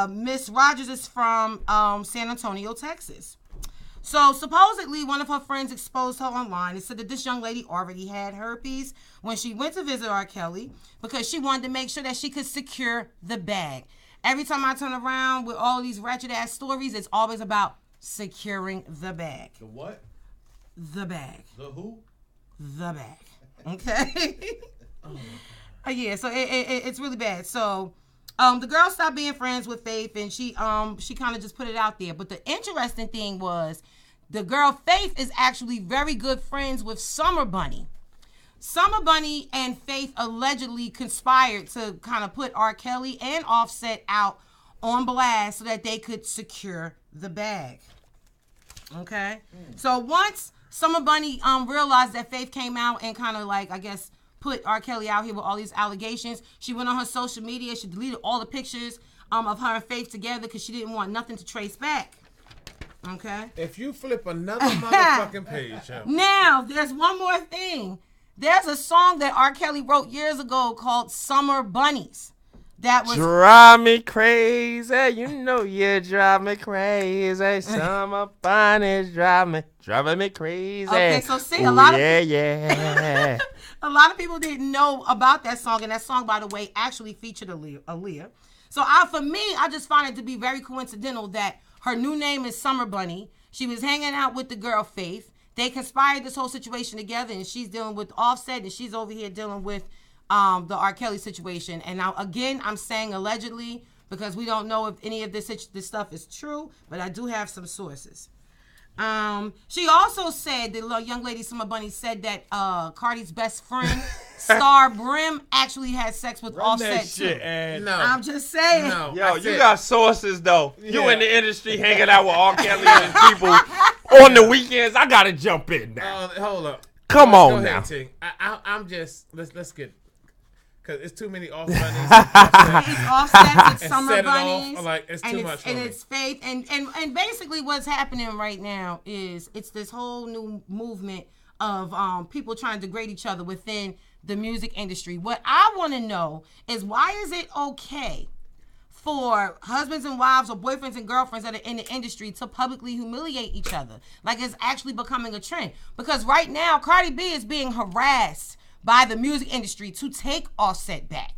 Miss Rogers is from San Antonio, Texas. So supposedly one of her friends exposed her online and said that this young lady already had herpes when she went to visit R. Kelly because she wanted to make sure that she could secure the bag. Every time I turn around with all these ratchet ass stories, it's always about securing the bag. The what? The bag. The who? The bag. Okay. Yeah. So it's really bad. So the girl stopped being friends with Faith, and she kind of just put it out there. But the interesting thing was, the girl Faith is actually very good friends with Summer Bunny. Summer Bunny and Faith allegedly conspired to kind of put R. Kelly and Offset out on blast so that they could secure the bag. Okay? So once Summer Bunny realized that Faith came out and kind of like, I guess, put R. Kelly out here with all these allegations, she went on her social media. She deleted all the pictures of her and Faith together because she didn't want nothing to trace back. Okay? If you flip another motherfucking page out. Now, there's one more thing. There's a song that R. Kelly wrote years ago called Summer Bunnies. That was drive me crazy, you drive me crazy. Summer bunnies driving me crazy. Okay, so see, a lot of people didn't know about that song, and that song, by the way, actually featured Aaliyah. So for me, I just find it to be very coincidental that her new name is Summer Bunny. She was hanging out with the girl Faith. They conspired this whole situation together, and she's dealing with Offset, and she's over here dealing with the R. Kelly situation. And now, again, I'm saying allegedly because we don't know if any of this stuff is true, but I do have some sources. She also said, the young lady Summer Bunny said that Cardi's best friend, Star Brim, actually had sex with Offset too. No. I'm just saying. No, yo, you got sources though. Yeah. You in the industry hanging out with R. Kelly and people on the weekends. I gotta jump in now. Hold up. Come on now. I'm just let's get. Because it's too many off bunnies. It's Offset and Summer Bunnies. It's too much for and me. it's Faith. And basically what's happening right now is it's this whole new movement of people trying to degrade each other within the music industry. What I want to know is, why is it okay for husbands and wives or boyfriends and girlfriends that are in the industry to publicly humiliate each other? Like, it's actually becoming a trend. Because right now, Cardi B is being harassed by the music industry to take Offset back.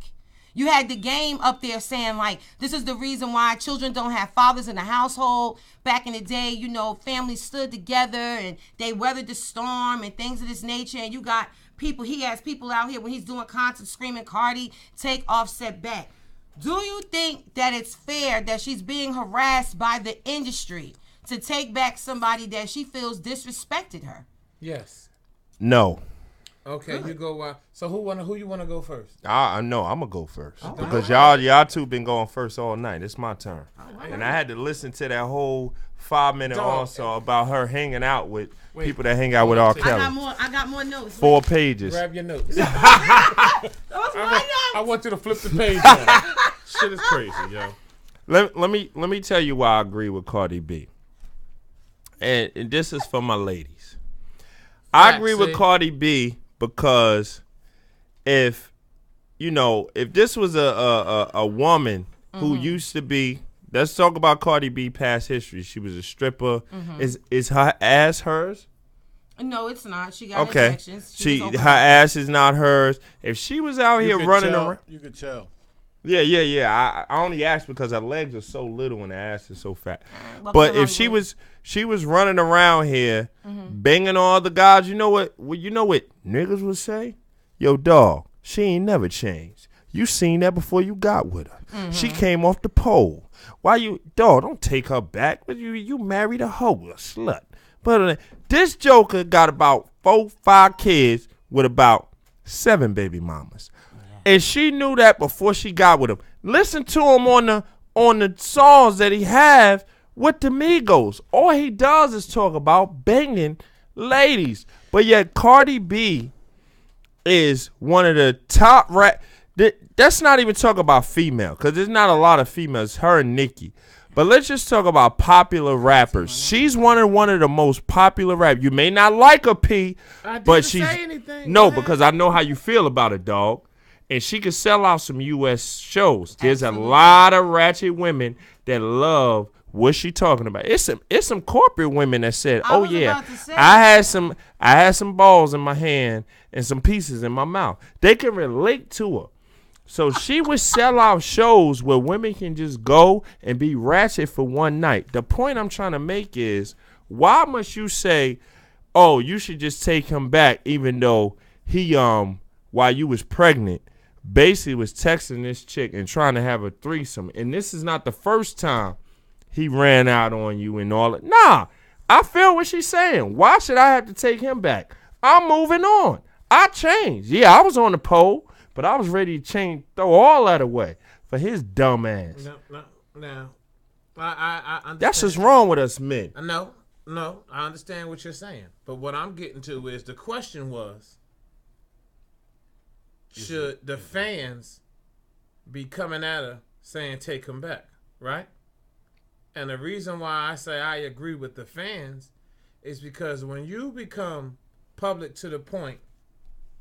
You had The Game up there saying, like, this is the reason why children don't have fathers in the household. Back in the day, families stood together and they weathered the storm and things of this nature. And you got people, he has people out here when he's doing concerts screaming, Cardi, take Offset back. Do you think that it's fair that she's being harassed by the industry to take back somebody that she feels disrespected her? Yes. No. Okay, you go. So who you want to go first? I know I'm gonna go first because y'all two been going first all night. It's my turn, and I had to listen to that whole 5-minute also about her hanging out with people that hang out with R. Kelly. I got more notes. 4 pages. Grab your notes. I want you to flip the page. Shit is crazy, yo. Let me tell you why I agree with Cardi B, and this is for my ladies. I agree with Cardi B because if this was a woman who used to be, let's talk about Cardi B past history. She was a stripper. Is her ass hers? No, it's not. She got injections. Her ass is not hers. If she was out here running around, you could tell. Yeah. I only asked because her legs are so little and her ass is so fat. But if she was running around here banging all the guys, you know what niggas would say? Yo, dog, she ain't never changed. You seen that before you got with her. She came off the pole. Why you, dog, don't take her back. You married a hoe, a slut. But this joker got about 4-5 kids with about 7 baby mamas. And she knew that before she got with him. Listen to him on the songs that he have with the Migos. All he does is talk about banging ladies. But yet Cardi B is one of the top rap. That's not even talk about female, because there's not a lot of females. Her and Nicki. But let's just talk about popular rappers. She's one of the most popular rappers. You may not like her, P, but she's say anything. No, because I know how you feel about it, dog. And she could sell out some U.S. shows. There's a lot of ratchet women that love what she talking about. It's some corporate women that said, "Oh yeah, I had some balls in my hand and some pieces in my mouth." They can relate to her. So she would sell out shows where women can just go and be ratchet for one night. The point I'm trying to make is, why must you say, "Oh, you should just take him back," even though he while you was pregnant, basically was texting this chick and trying to have a threesome. And this is not the first time he ran out on you and all that. Nah, I feel what she's saying. Why should I have to take him back? I'm moving on. I changed. Yeah, I was on the pole, but I was ready to change, throw all that away for his dumb ass. No. I understand. That's what's wrong with us men. No, I understand what you're saying. But what I'm getting to is the question was, should the fans be coming at her saying take him back, right? And the reason why I say I agree with the fans is because when you become public to the point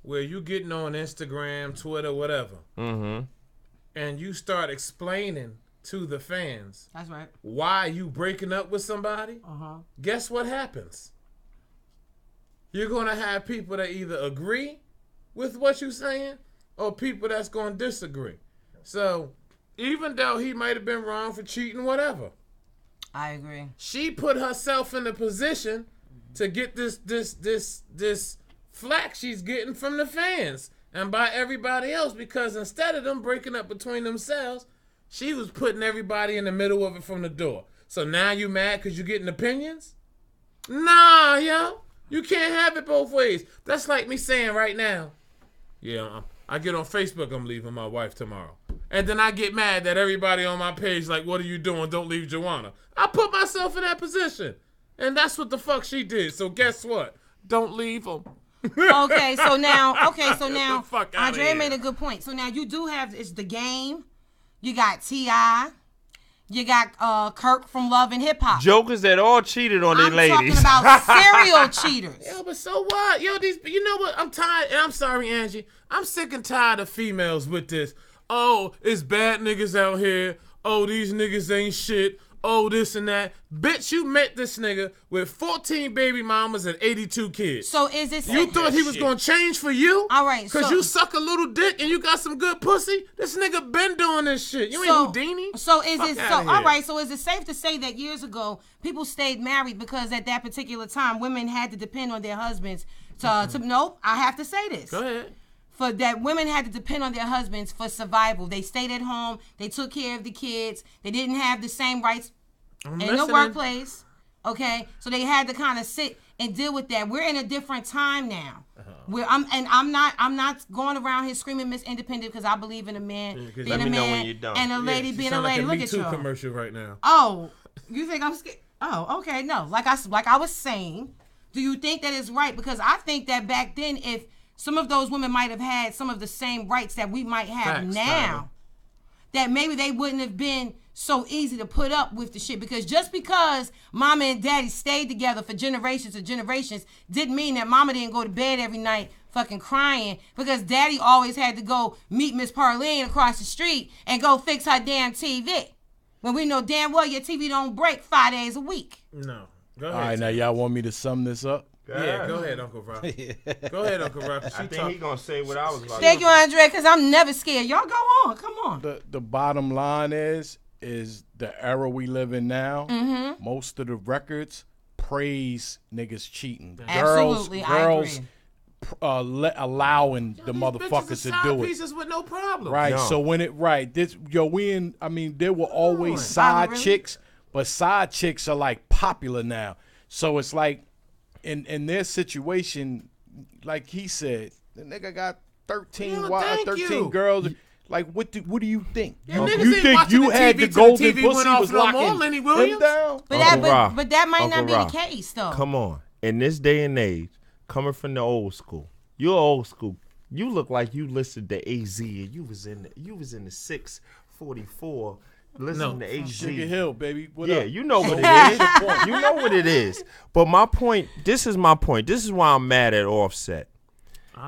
where you getting on Instagram, Twitter, whatever, and you start explaining to the fans, that's right, why you breaking up with somebody, guess what happens? You're going to have people that either agree with what you're saying or people that's going to disagree. So even though he might have been wrong for cheating, whatever, I agree. She put herself in a position to get this flack she's getting from the fans and by everybody else, because instead of them breaking up between themselves, she was putting everybody in the middle of it from the door. So now you mad because you're getting opinions? Nah, yo. You can't have it both ways. That's like me saying right now, yeah, I get on Facebook, I'm leaving my wife tomorrow. And then I get mad that everybody on my page like, what are you doing? Don't leave Joanna. I put myself in that position. And that's what the fuck she did. So guess what? Don't leave him. Okay, so now Andre made a good point. So now you do have, it's The Game. You got T.I. You got Kirk from Love and Hip Hop. Jokers that all cheated on their ladies. I'm talking about serial cheaters. Yo, but so what? Yo, you know what? I'm tired. And I'm sorry, Angie. I'm sick and tired of females with this. Oh, it's bad niggas out here. Oh, these niggas ain't shit. Oh, this and that. Bitch, you met this nigga with 14 baby mamas and 82 kids. So is it... You thought he was going to change for you? All right, Because you suck a little dick and you got some good pussy? This nigga been doing this shit. You ain't Houdini? So is it... So, all right, so is it safe to say that years ago, people stayed married because at that particular time, women had to depend on their husbands to nope, I have to say this. Go ahead. For that, women had to depend on their husbands for survival. They stayed at home. They took care of the kids. They didn't have the same rights in the workplace. Okay, so they had to kind of sit and deal with that. We're in a different time now. I'm not going around here screaming Miss Independent because I believe in a man being a man and a lady being a lady. Look at you. Commercial right now. Oh, you think I'm scared? Oh, okay. No, like I was saying, do you think that is right? Because I think that back then, if some of those women might have had some of the same rights that we might have now, that maybe they wouldn't have been so easy to put up with the shit. Because just because mama and daddy stayed together for generations and generations didn't mean that mama didn't go to bed every night fucking crying because daddy always had to go meet Miss Parlene across the street and go fix her damn TV. When we know damn well your TV don't break 5 days a week. No. Go ahead. All right, now y'all want me to sum this up? Yeah, go ahead, Uncle Rob. Go ahead, Uncle Rob. I think he's going to say what I was about. Thank you, Andre, because I'm never scared. Y'all go on. Come on. The bottom line is the era we live in now, most of the records praise niggas cheating. Absolutely, girls allowing the motherfuckers to do it. Pieces with no problem. Right. No. So when there were always side chicks, but side chicks are like popular now. So it's like in their situation, like he said, the nigga got 13 girls. Like what do you think? You think you had the golden pussy was locking him down? But that might not be the case though. Come on. In this day and age, coming from the old school, you're old school. You look like you listened to AZ and you was in the 644 listening to AZ. Sugar Hill, baby. What yeah, up? You know what it is. You know what it is. But my point, this is my point. This is why I'm mad at Offset.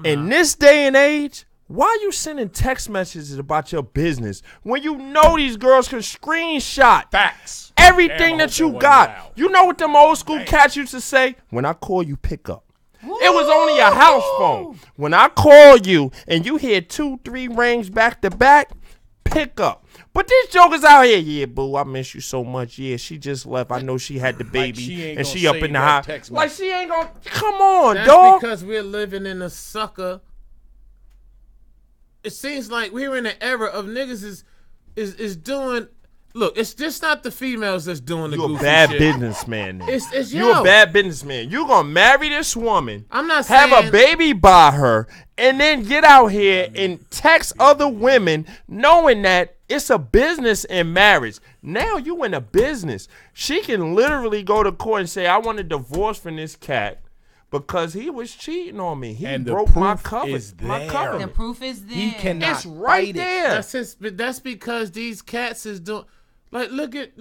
In this day and age, why are you sending text messages about your business when you know these girls can screenshot facts everything that you got? Loud. You know what them old school cats used to say? When I call you, pick up. Woo! It was only a house phone. When I call you and you hear 2-3 rings back to back, pick up. But these jokers out here, yeah, boo, I miss you so much. Yeah, she just left. I know she had the baby and she up in the house. Like she ain't gonna. Come on, That's dog. Because we're living in a sucker. It seems like we're in an era of niggas is doing. Look, it's just not the females that's doing the goofy shit. You're a bad businessman. You're a bad businessman. You're gonna marry this woman. I'm not saying have a baby by her, and then get out here and text other women, knowing that it's a business in marriage. Now you in a business. She can literally go to court and say, "I want a divorce from this cat." Because he was cheating on me. He broke my covenant. The proof is there. He cannot. It's right there. That's because these cats is doing. Like look at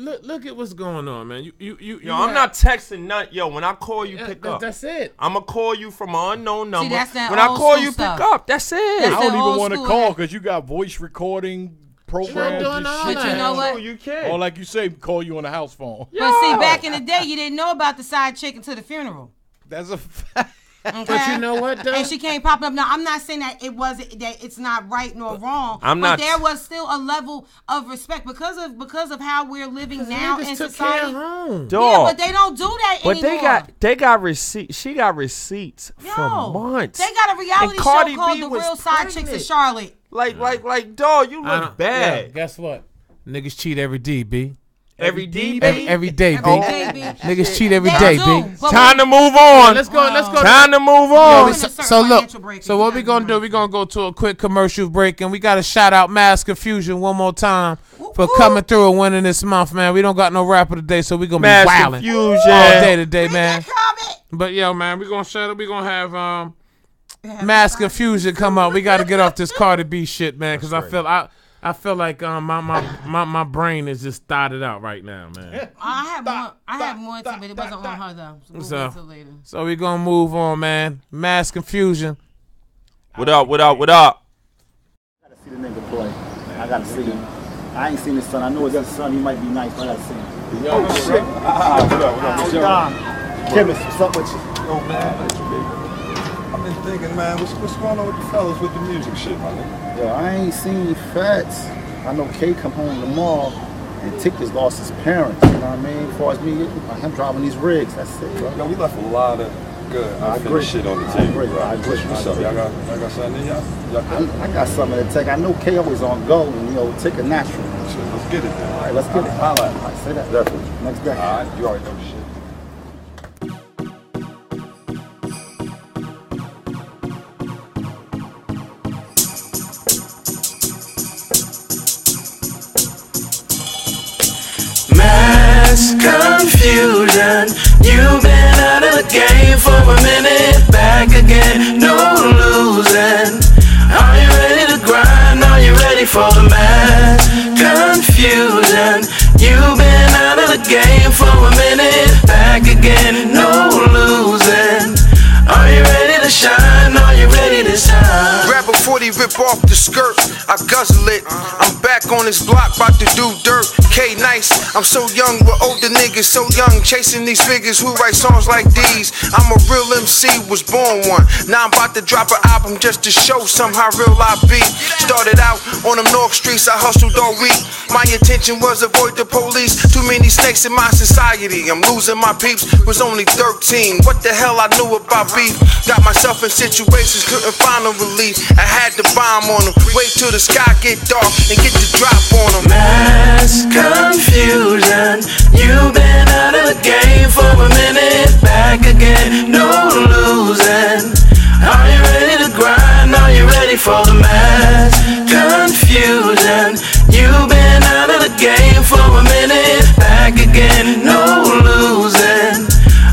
what's going on, man. I'm not texting none. Yo, when I call you, pick up. That's it. I'm gonna call you from an unknown number. See, that's that when I call you, stuff. pick up. That's it. I don't even want to call because you got voice recording programs and shit. But you know what? You can. Or like you say, call you on a house phone. But see, back in the day, you didn't know about the side chick until the funeral. That's a fact. Okay? But you know what, though? And she came popping up. Now, I'm not saying that it's not right nor wrong. But there was still a level of respect because of how we're living now in society. Yeah, but they don't do that anymore. But they got receipts. She got receipts for months. They got a reality show called The Real Side Chicks of Charlotte. Like, dog, you look bad. Yeah, guess what? Niggas cheat every D, B. Every day, Every day, B. Niggas cheat every day, B. Time to move on. Let's go. Time to move on. So look. So what we gonna do? We gonna go to a quick commercial break, and we gotta shout out Mass Confusion one more time for coming through and winning this month, man. We don't got no rapper today, so we gonna be wilding all day today, man. But yo, man, we gonna shout out. We gonna have Mass Confusion come up. We gotta get off this Cardi B shit, man, because I feel like my brain is just started out right now, man. I had more to, but it wasn't on her though. So we'll later. So we gonna move on, man. Mass Confusion. What up? I gotta see the nigga play. I gotta see him. I ain't seen his son. I know it's his son. He might be nice, but I gotta see him. Oh shit! What up? Chemist, what's up with you? Yo, man, I've been thinking, man, what's going on with the fellas with the music shit, my nigga? Yo, I ain't seen Fats. I know K come home tomorrow and Tick just lost his parents, you know what I mean? As far as me, him driving these rigs, that's it, bro. Yo, we left a lot of good unfinished shit on the table, bro. I agree. What's up? Y'all got something in y'all? I got something to take. I know K always on go, and, Tick a natural. Shit, let's get it then. All right, let's get it. All right, say that. Definitely. Next day. All right, you already know the shit. confusion. You've been out of the game for a minute, back again, no losing. Are you ready to grind? Are you ready for the mass confusion? You've been out of the game for a minute, back again, no losing. Are you ready to shine? Are you ready to shine? Grab a 40, rip off the skirt, I guzzle it. I'm back on this block, about to do dirt. K nice, I'm so young with older niggas, so young, chasing these figures who write songs like these. I'm a real MC, was born one. Now I'm about to drop an album just to show some how real I be. Started out on them North streets, I hustled all week. My intention was avoid the police. Too many snakes in my society, I'm losing my peeps. Was only 13, what the hell I knew about beef? Got myself in situations, couldn't find no relief. I had to bomb on them, wait till the sky get dark and get the drop on them. Mass confusion. You've been out of the game for a minute, back again, no losing. Are you ready to grind? Are you ready for the mass confusion? You've been out of the game for a minute, back again, no losing.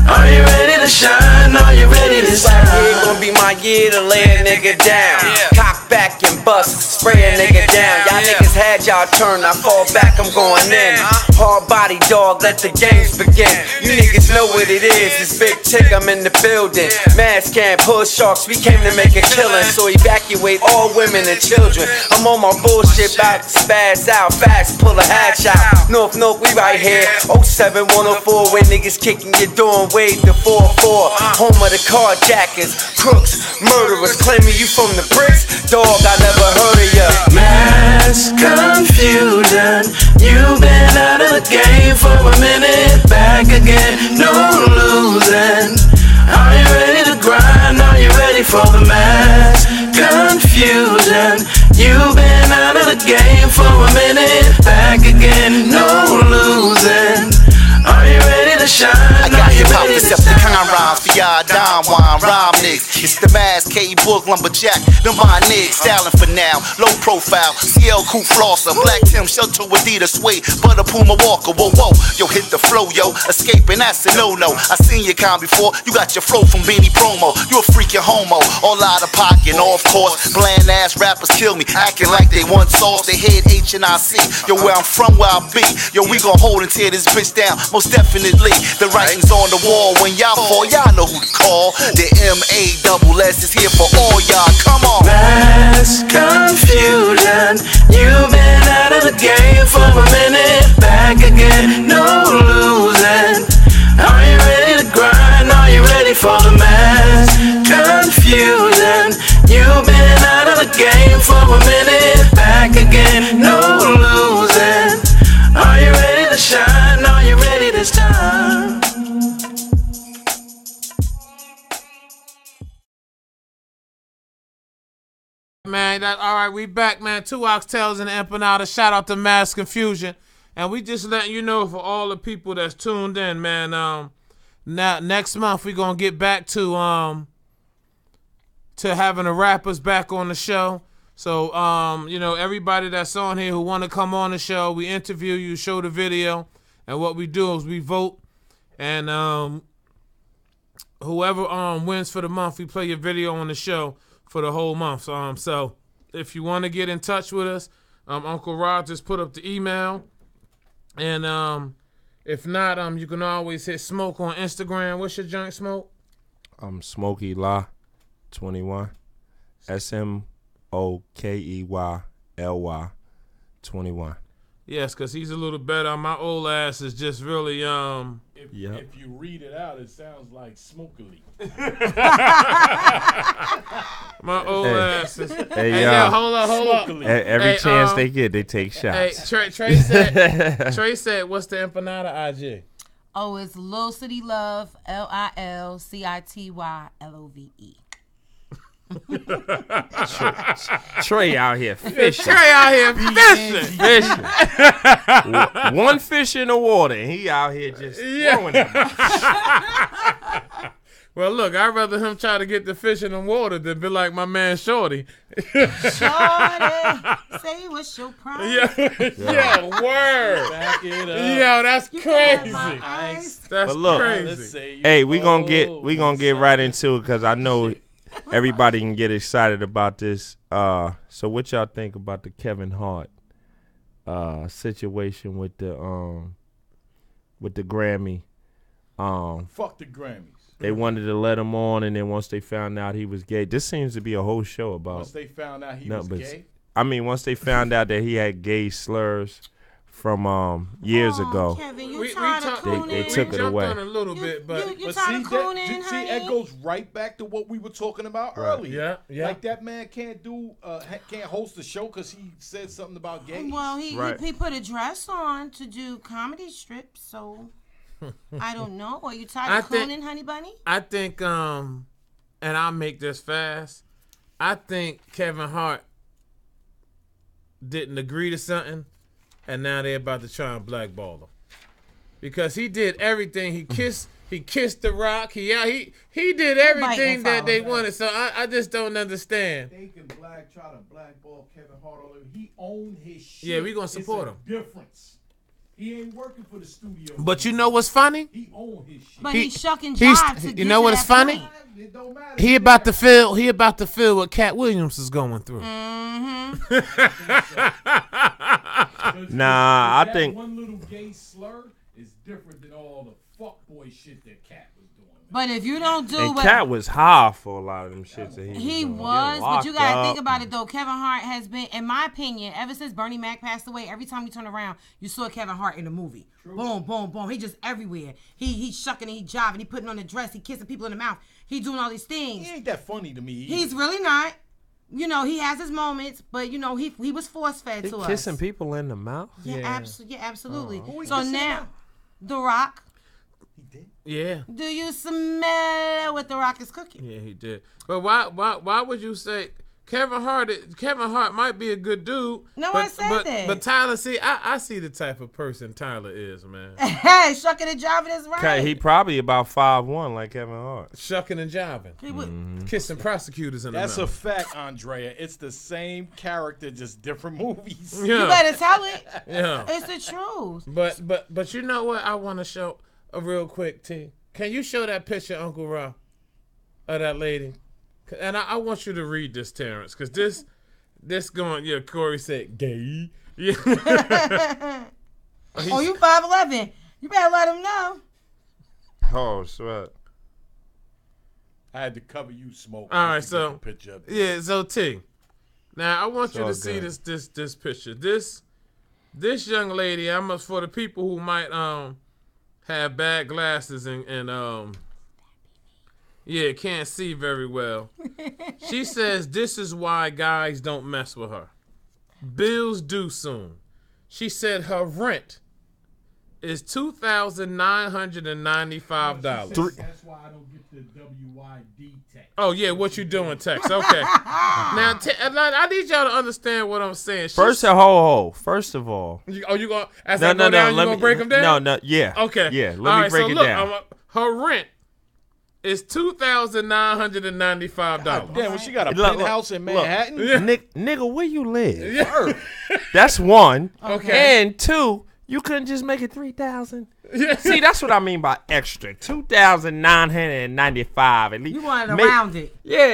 Are you ready to shine? Are you ready to shine? It's gonna be my year to lay a nigga down. Cock back and bust, spray a nigga down. Y'all niggas had y'all turn, I fall back, I'm going in. Hard body dog, let the games begin. You niggas know what it is, it's Big Tick, I'm in the building. Mass camp, hood sharks, we came to make a killing. So evacuate all women and children. I'm on my bullshit, bout to spaz out. Fast, pull a hatch out. North, we right here. 07, 104, where niggas kicking your door and wave the 4-4. Home of the carjackers, crooks, murderers, claiming you from the bricks. Dog, I never heard of ya. Mass confusion. You've been out of the game for a minute, back again, no losing. Are you ready to grind? Are you ready for the mass confusion? You've been out of the game for a minute, back again, no losing. Are you ready to shine? I got hip-hop Decepticon rhymes for y'all dime wine rhyme niggas. It's the Mass K Book Lumberjack, them my niggas, styling for now. Low profile, CL Cool Flosser, Black Tim Shelter with Adidas Suede, Butter Puma Walker, whoa whoa. Yo, hit the flow, yo, escaping, that's a no-no. I seen your con before, you got your flow from Beanie Promo. You a freaking homo, all out of pocket, off course. Bland ass rappers kill me, acting like they want sauce. They hit HNIC, yo, where I'm from, where I be. Yo, we gon' hold and tear this bitch down. Most definitely, the writing's on the wall. When y'all fall, y'all know who to call. The MASS is here for all y'all. Come on. Mass confusion. You've been out of the game for a minute, back again, no losing. Are you ready to grind? Are you ready for the mass confusion? You've been out of the game for a minute, back again, no losing. Are you ready to shine? Are you ready to shine? Man, all right, we back, man. 2 Oxtails and an Empanada. Shout out to Mass Confusion. And we just letting you know for all the people that's tuned in, man. Now next month we gonna get back to having the rappers back on the show. So you know, everybody that's on here who wanna come on the show, we interview you, show the video, and what we do is we vote, and whoever wins for the month, we play your video on the show for the whole month. So if you want to get in touch with us, Uncle Rod just put up the email, and if not, you can always hit Smoke on Instagram. What's your junk, Smoke? Smokey La 21, SMOKEYLY 21. Yes, because he's a little better. My old ass is just really If you read it out, it sounds like smokily. My old ass is. Hey, yeah, hold up. Every chance they get, they take shots. Hey, Trey said, what's the Empanada IG? Oh, it's Lil City Love, LILCITYLOVE. Trey out here fishing. One fish in the water, and he out here just throwing them. Well, look, I'd rather him try to get the fish in the water than be like my man Shorty. Shorty, say what's your problem? Yeah, word. Back it up. Yo, that's crazy. That's crazy. Hey, we gonna get right into it because I know everybody can get excited about this. So what y'all think about the Kevin Hart situation with the Grammy? Fuck the Grammys. They wanted to let him on, and then once they found out he was gay, this seems to be a whole show about. Once they found out he was gay? I mean, once they found out that he had gay slurs from years ago, Kevin, they took it away. On a little bit, but see, that goes right back to what we were talking about earlier. Yeah. Like that man can't host the show because he said something about gays. Well, he put a dress on to do comedy strips, so. I don't know. Are you tired of clowning, honey bunny? I think, and I'll make this fast. I think Kevin Hart didn't agree to something, and now they're about to try and blackball him because he did everything. He kissed The Rock. He did everything that they wanted. So I just don't understand. They can try to blackball Kevin Hart all over. He owned his shit. Yeah, we gonna support him. Difference. He ain't working for the studio. But you know what's funny? He owned his shit. But he's shucking jobs to get you know what's funny? It don't matter. He about to feel what Cat Williams is going through. Nah, I think one little gay slur is different than all the fuckboy shit that Cat was doing. But if you don't do what Cat was high for a lot of them shits that he was, but you gotta think about it though. Kevin Hart has been, in my opinion, ever since Bernie Mac passed away. Every time you turn around, you saw Kevin Hart in the movie. True. Boom, boom, boom. He just everywhere. He's shucking and he jiving. He putting on the dress. He kissing people in the mouth. He doing all these things. He ain't that funny to me either. He's really not. You know, he has his moments, but you know he was force fed to us. Kissing people in the mouth. Yeah, absolutely. So now, The Rock. Yeah. Do you smell what The Rock is cooking? Yeah, he did. But why would you say Kevin Hart might be a good dude? No one said that. But Tyler, see, I see the type of person Tyler is, man. Hey, shucking and jiving is right. Okay, he probably about 5'1" like Kevin Hart. Shucking and jiving. Kissing prosecutors in the mouth. That's a fact, Andrea. It's the same character, just different movies. Yeah. You better tell it. Yeah. It's the truth. But you know what? I want to show a real quick, T. Can you show that picture, Uncle Ra, of that lady? And I want you to read this, Terrence, because this going, yeah, Corey said gay. Yeah. Oh, you 5'11". You better let him know. Oh, sweat. I had to cover you, Smoke. All right, so picture up yeah, so T. Now I want you to see this picture. This young lady, for the people who might have bad glasses and can't see very well. She says this is why guys don't mess with her. Bills due soon. She said her rent is $2,995. That's why I don't get the WYD text. Oh yeah, what you doing text? Okay. Now I need y'all to understand what I'm saying. First of all, you gonna as I go down, you gonna break them down? No, yeah. Okay. Yeah, let me break it down. Her rent is $2,995. Damn, well, she got a penthouse in Manhattan. Nigga, where you live? Yeah. That's one. Okay. And two, you couldn't just make it 3,000. See, that's what I mean by extra. 2,995 at least. You wanted to round it. Yeah.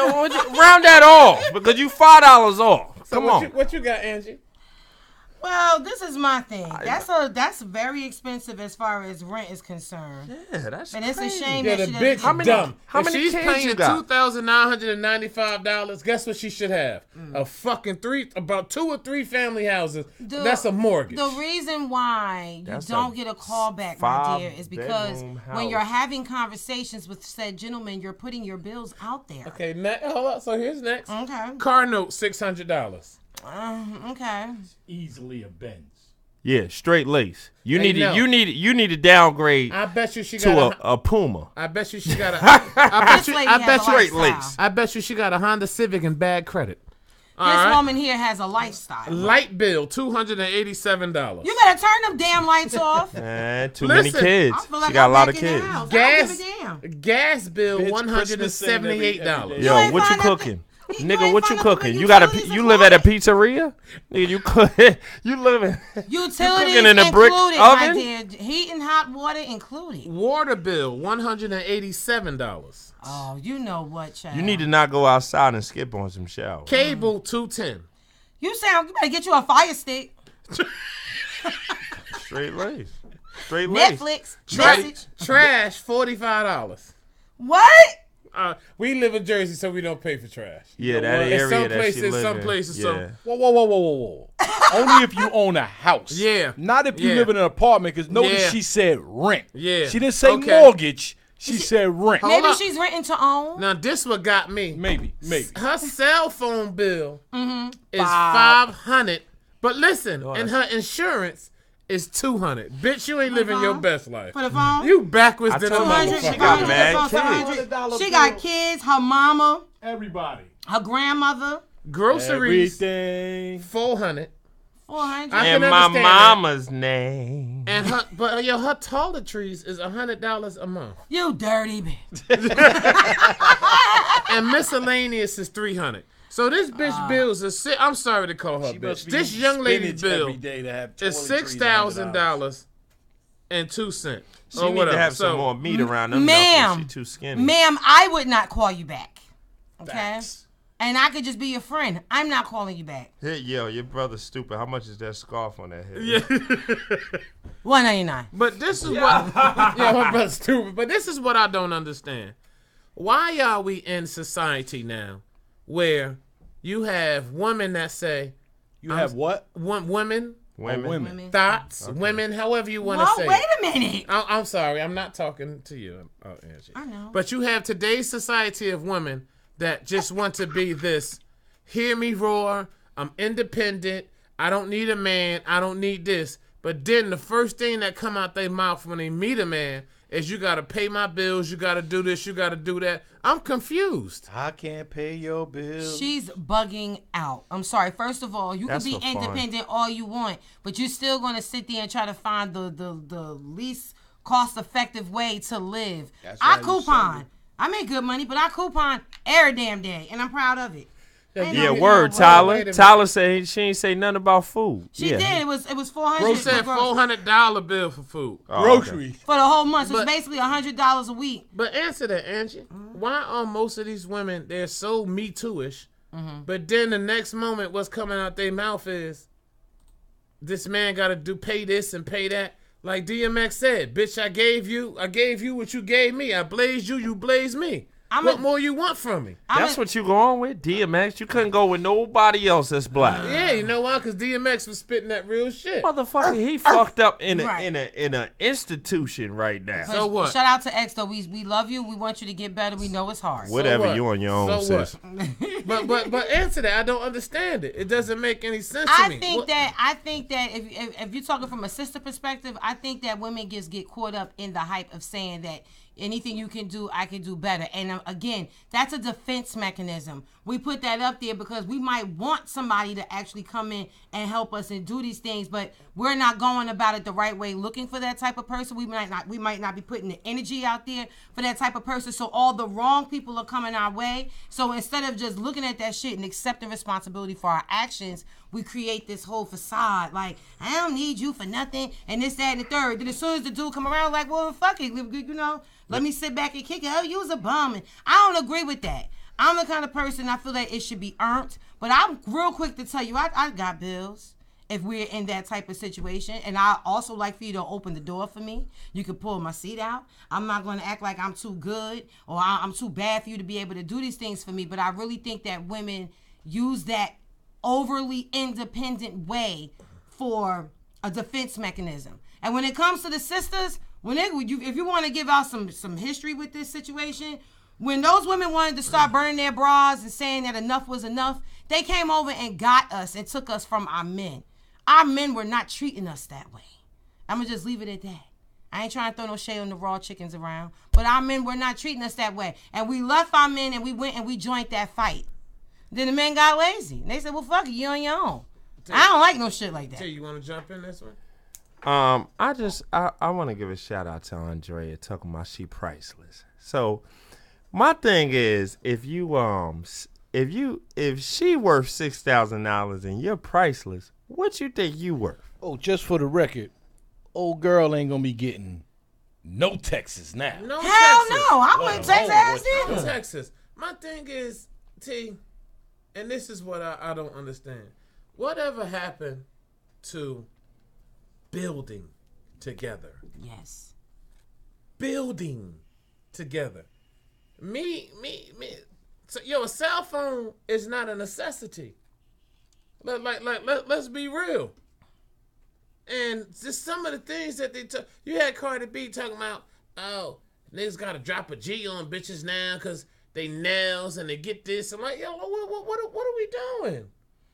Round that off because you $5 off. So Come on. What you got, Angie? Well, this is my thing. That's very expensive as far as rent is concerned. Yeah, that's and it's a shame yeah, that the she bitch doesn't. dumb. How if many she's kids paying you got? $2,995, guess what she should have? A fucking about 2 or 3 family houses. That's a mortgage. The reason why you don't get a call back, my dear, is because when you're having conversations with said gentleman, you're putting your bills out there. Okay, hold up. So here's next. Okay. Car note, $600. Okay. It's easily a Benz. Yeah, straight lace. You need to downgrade. I bet you she to got a Puma. I bet you she got a. I bet you she got a Honda Civic and bad credit. This woman here has a lifestyle. Light bill, $287. You better turn them damn lights off. Man, too many kids. She got a lot of kids. Gas bill, $178. Yo, what you cooking? Nigga, what you cooking? You live at a pizzeria? Nigga, you live utilities in a brick oven? My dear. Heat and hot water included. Water bill, $187. Oh, you know what, child? You need to not go outside and skip on some showers. Cable, $210. You better get you a Fire Stick. Straight lace. Netflix. Trash, $45. What? We live in Jersey, so we don't pay for trash. Yeah, that area some places. Yeah. Whoa. Only if you own a house. Yeah. Not if you live in an apartment, because notice she said rent. Yeah. She didn't say mortgage. She said rent. Maybe she's renting to own. Now, this what got me. Maybe. Her cell phone bill is $500. But listen, and her insurance is $200. Bitch, you ain't living your best life. For the phone? You backwards than a motherfucker. She got mad kids. She got kids, her mama. Everybody. Her grandmother. Groceries. Everything. $400. And my mama's name. And her toiletries is $100 a month. You dirty bitch. And miscellaneous is $300. So this bitch bills is I'm sorry to call her bitch. This young lady's bill is $6,000.02. She need to have some more meat around them. Ma'am, she's too skinny. Ma'am, I would not call you back. Okay. Facts. And I could just be your friend. I'm not calling you back. Hey, yo, your brother's stupid. How much is that scarf on that head? Yeah. $199. But this is what my brother's stupid. But this is what I don't understand. Why are we in society now where you have women that say have what? Women. Thoughts. Okay. Women, however you want to say. Wait a minute. I'm sorry. I'm not talking to you, Angie. I know. But you have today's society of women that just want to be this, hear me roar, I'm independent, I don't need a man, I don't need this. But then the first thing that come out their mouth when they meet a man is you got to pay my bills, you got to do this, you got to do that. I'm confused. I can't pay your bills. She's bugging out. I'm sorry. First of all, you can be independent all you want, but you're still going to sit there and try to find the least cost-effective way to live. I coupon. I make good money, but I coupon every damn day, and I'm proud of it. Yeah, word, Tyler. Tyler said she ain't say nothing about food. She did. It was $400. Bro said $400 bill for food. Groceries. For the whole month. So it's basically $100 a week. But answer that, Angie. Why are most of these women, they're so Me Too-ish, but then the next moment what's coming out their mouth is, this man got to pay this and pay that. Like DMX said, bitch, I gave you what you gave me. I blazed you, you blazed me. What more you want from me? That's what you going with, DMX. You couldn't go with nobody else that's black. Yeah, you know why? Because DMX was spitting that real shit. Motherfucker, he fucked up in a institution right now. So what? Shout out to X though. We love you. We want you to get better. We know it's hard. Whatever, you on your own, sis. but answer that. I don't understand it. It doesn't make any sense to me. I think that if you're talking from a sister perspective, I think that women just get caught up in the hype of saying that anything you can do, I can do better. And again, that's a defense mechanism. We put that up there because we might want somebody to actually come in and help us and do these things, but we're not going about it the right way looking for that type of person. We might not be putting the energy out there for that type of person. So all the wrong people are coming our way. So instead of just looking at that shit and accepting responsibility for our actions, we create this whole facade like, I don't need you for nothing, and this, that, and the third. Then as soon as the dude come around, like, well, fuck it, you know, let me sit back and kick it. Oh, you was a bum. And I don't agree with that. I'm the kind of person I feel that it should be earned. But I'm real quick to tell you, I got bills if we're in that type of situation. And I also like for you to open the door for me. You can pull my seat out. I'm not going to act like I'm too good or I'm too bad for you to be able to do these things for me. But I really think that women use that overly independent way for a defense mechanism. And when it comes to the sisters, if you want to give out some history with this situation, when those women wanted to start burning their bras and saying that enough was enough, they came over and got us and took us from our men. Our men were not treating us that way. I'm going to just leave it at that. I ain't trying to throw no shade on the raw chickens around, but our men were not treating us that way. And we left our men and we went and we joined that fight. Then the men got lazy. And they said, well, fuck it, you on your own. I don't like no shit like that. You want to jump in this one? I want to give a shout out to Andrea talking about she priceless. So my thing is, if she worth $6,000 and you're priceless, what you think you worth? Oh, just for the record, old girl ain't gonna be getting no Texas now. Hell No Texas. no, I wouldn't Texas ass No either. Texas. My thing is, T, and this is what I don't understand. Whatever happened to building together? Yes. Building together. Me. So, a cell phone is not a necessity. Let's be real. And just some of the things that they talk. You had Cardi B talking about, oh, niggas got to drop a G on bitches now because they nails and they get this. I'm like, yo, what are we doing?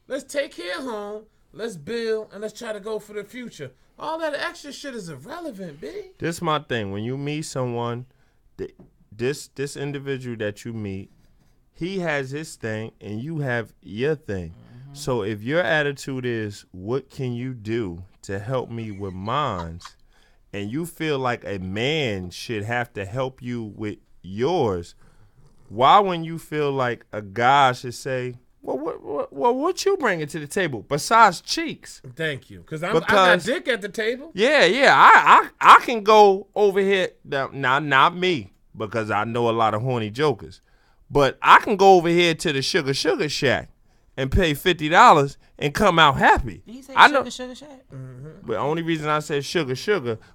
Let's take care home. Let's build and let's try to go for the future. All that extra shit is irrelevant, B. This is my thing. When you meet someone, this individual that you meet, he has his thing and you have your thing. Mm-hmm. So if your attitude is, what can you do to help me with mine, and you feel like a man should have to help you with yours, why when you feel like a guy should say, what you bringing to the table besides cheeks? Thank you, because I got dick at the table. Yeah, I can go over here. Now, not me, because I know a lot of horny jokers, but I can go over here to the Sugar Shack and pay $50 and come out happy. Did he say Sugar Shack? Mm-hmm. But the only reason I said sugar,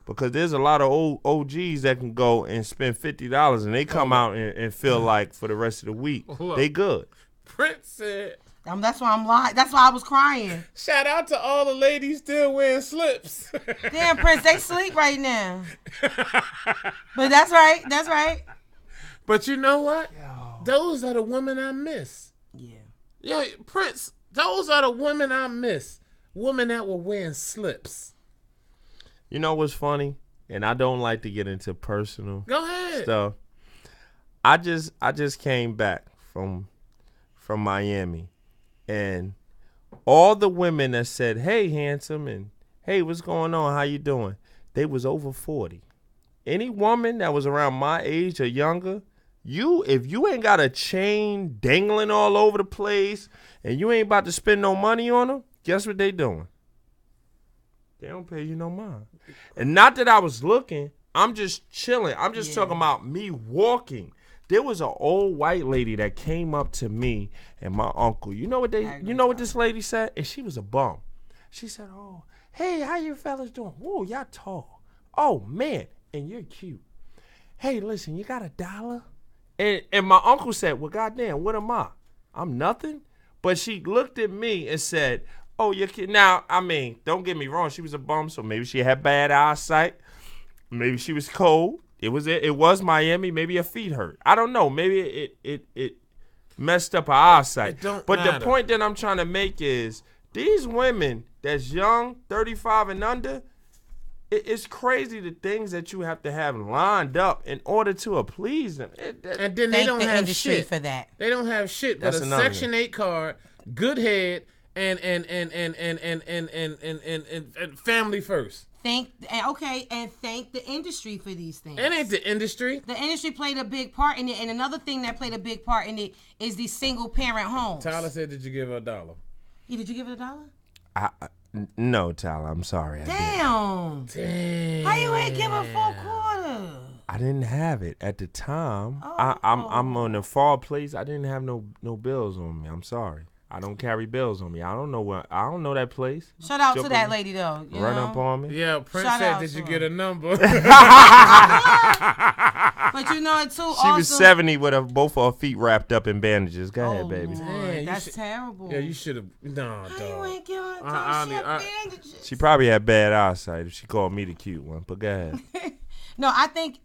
because there's a lot of old OGs that can go and spend $50 and they come out and feel like for the rest of the week they good. Prince said. That's why I'm lying. That's why I was crying. Shout out to all the ladies still wearing slips. Damn, Prince, they sleep right now. But that's right. That's right. But you know what? Those are the women I miss. Yeah. Yo, Prince, those are the women I miss. Women that were wearing slips. You know what's funny? And I don't like to get into personal stuff. I just came back from Miami, and all the women that said, hey, handsome, and hey, what's going on? How you doing? They was over 40. Any woman that was around my age or younger, if you ain't got a chain dangling all over the place and you ain't about to spend no money on them, guess what they doing? They don't pay you no mind. And not that I was looking, I'm just chilling. I'm just talking about me walking. There was an old white lady that came up to me and my uncle. You know what this lady said? And she was a bum. She said, oh, hey, how you fellas doing? Whoa, y'all tall. Oh, man, and you're cute. Hey, listen, you got $1? And my uncle said, well, goddamn, what am I? I'm nothing. But she looked at me and said, oh, you're cute. Now, I mean, don't get me wrong. She was a bum, so maybe she had bad eyesight. Maybe she was cold. It was Miami. Maybe her feet hurt. I don't know. Maybe it messed up her eyesight. But matter. The point that I'm trying to make is these women that's young, 35 and under, it's crazy the things that you have to have lined up in order to please them. And then they don't have shit for that. They don't have shit but a Section 8 card, good head, and family first. Thank the industry for these things. It ain't the industry. The industry played a big part in it, and another thing that played a big part in it is these single parent homes. Tyler said, "Did you give her $1?" Yeah, did you give her $1? No, Tyler. I'm sorry. Damn. How you ain't give her $4.25? I didn't have it at the time. I'm on the far place. I didn't have no bills on me. I'm sorry. I don't carry bills on me. I don't know that place. Shout out to that lady though. Run up on me. Yeah, Prince said, "Did you get a number?" But you know it too. She was 70 with both of her feet wrapped up in bandages. Go ahead, baby. Man, that's terrible. Yeah, you should have. No, dog. You ain't giving bandages. She probably had bad eyesight if she called me the cute one. But go ahead. No, I think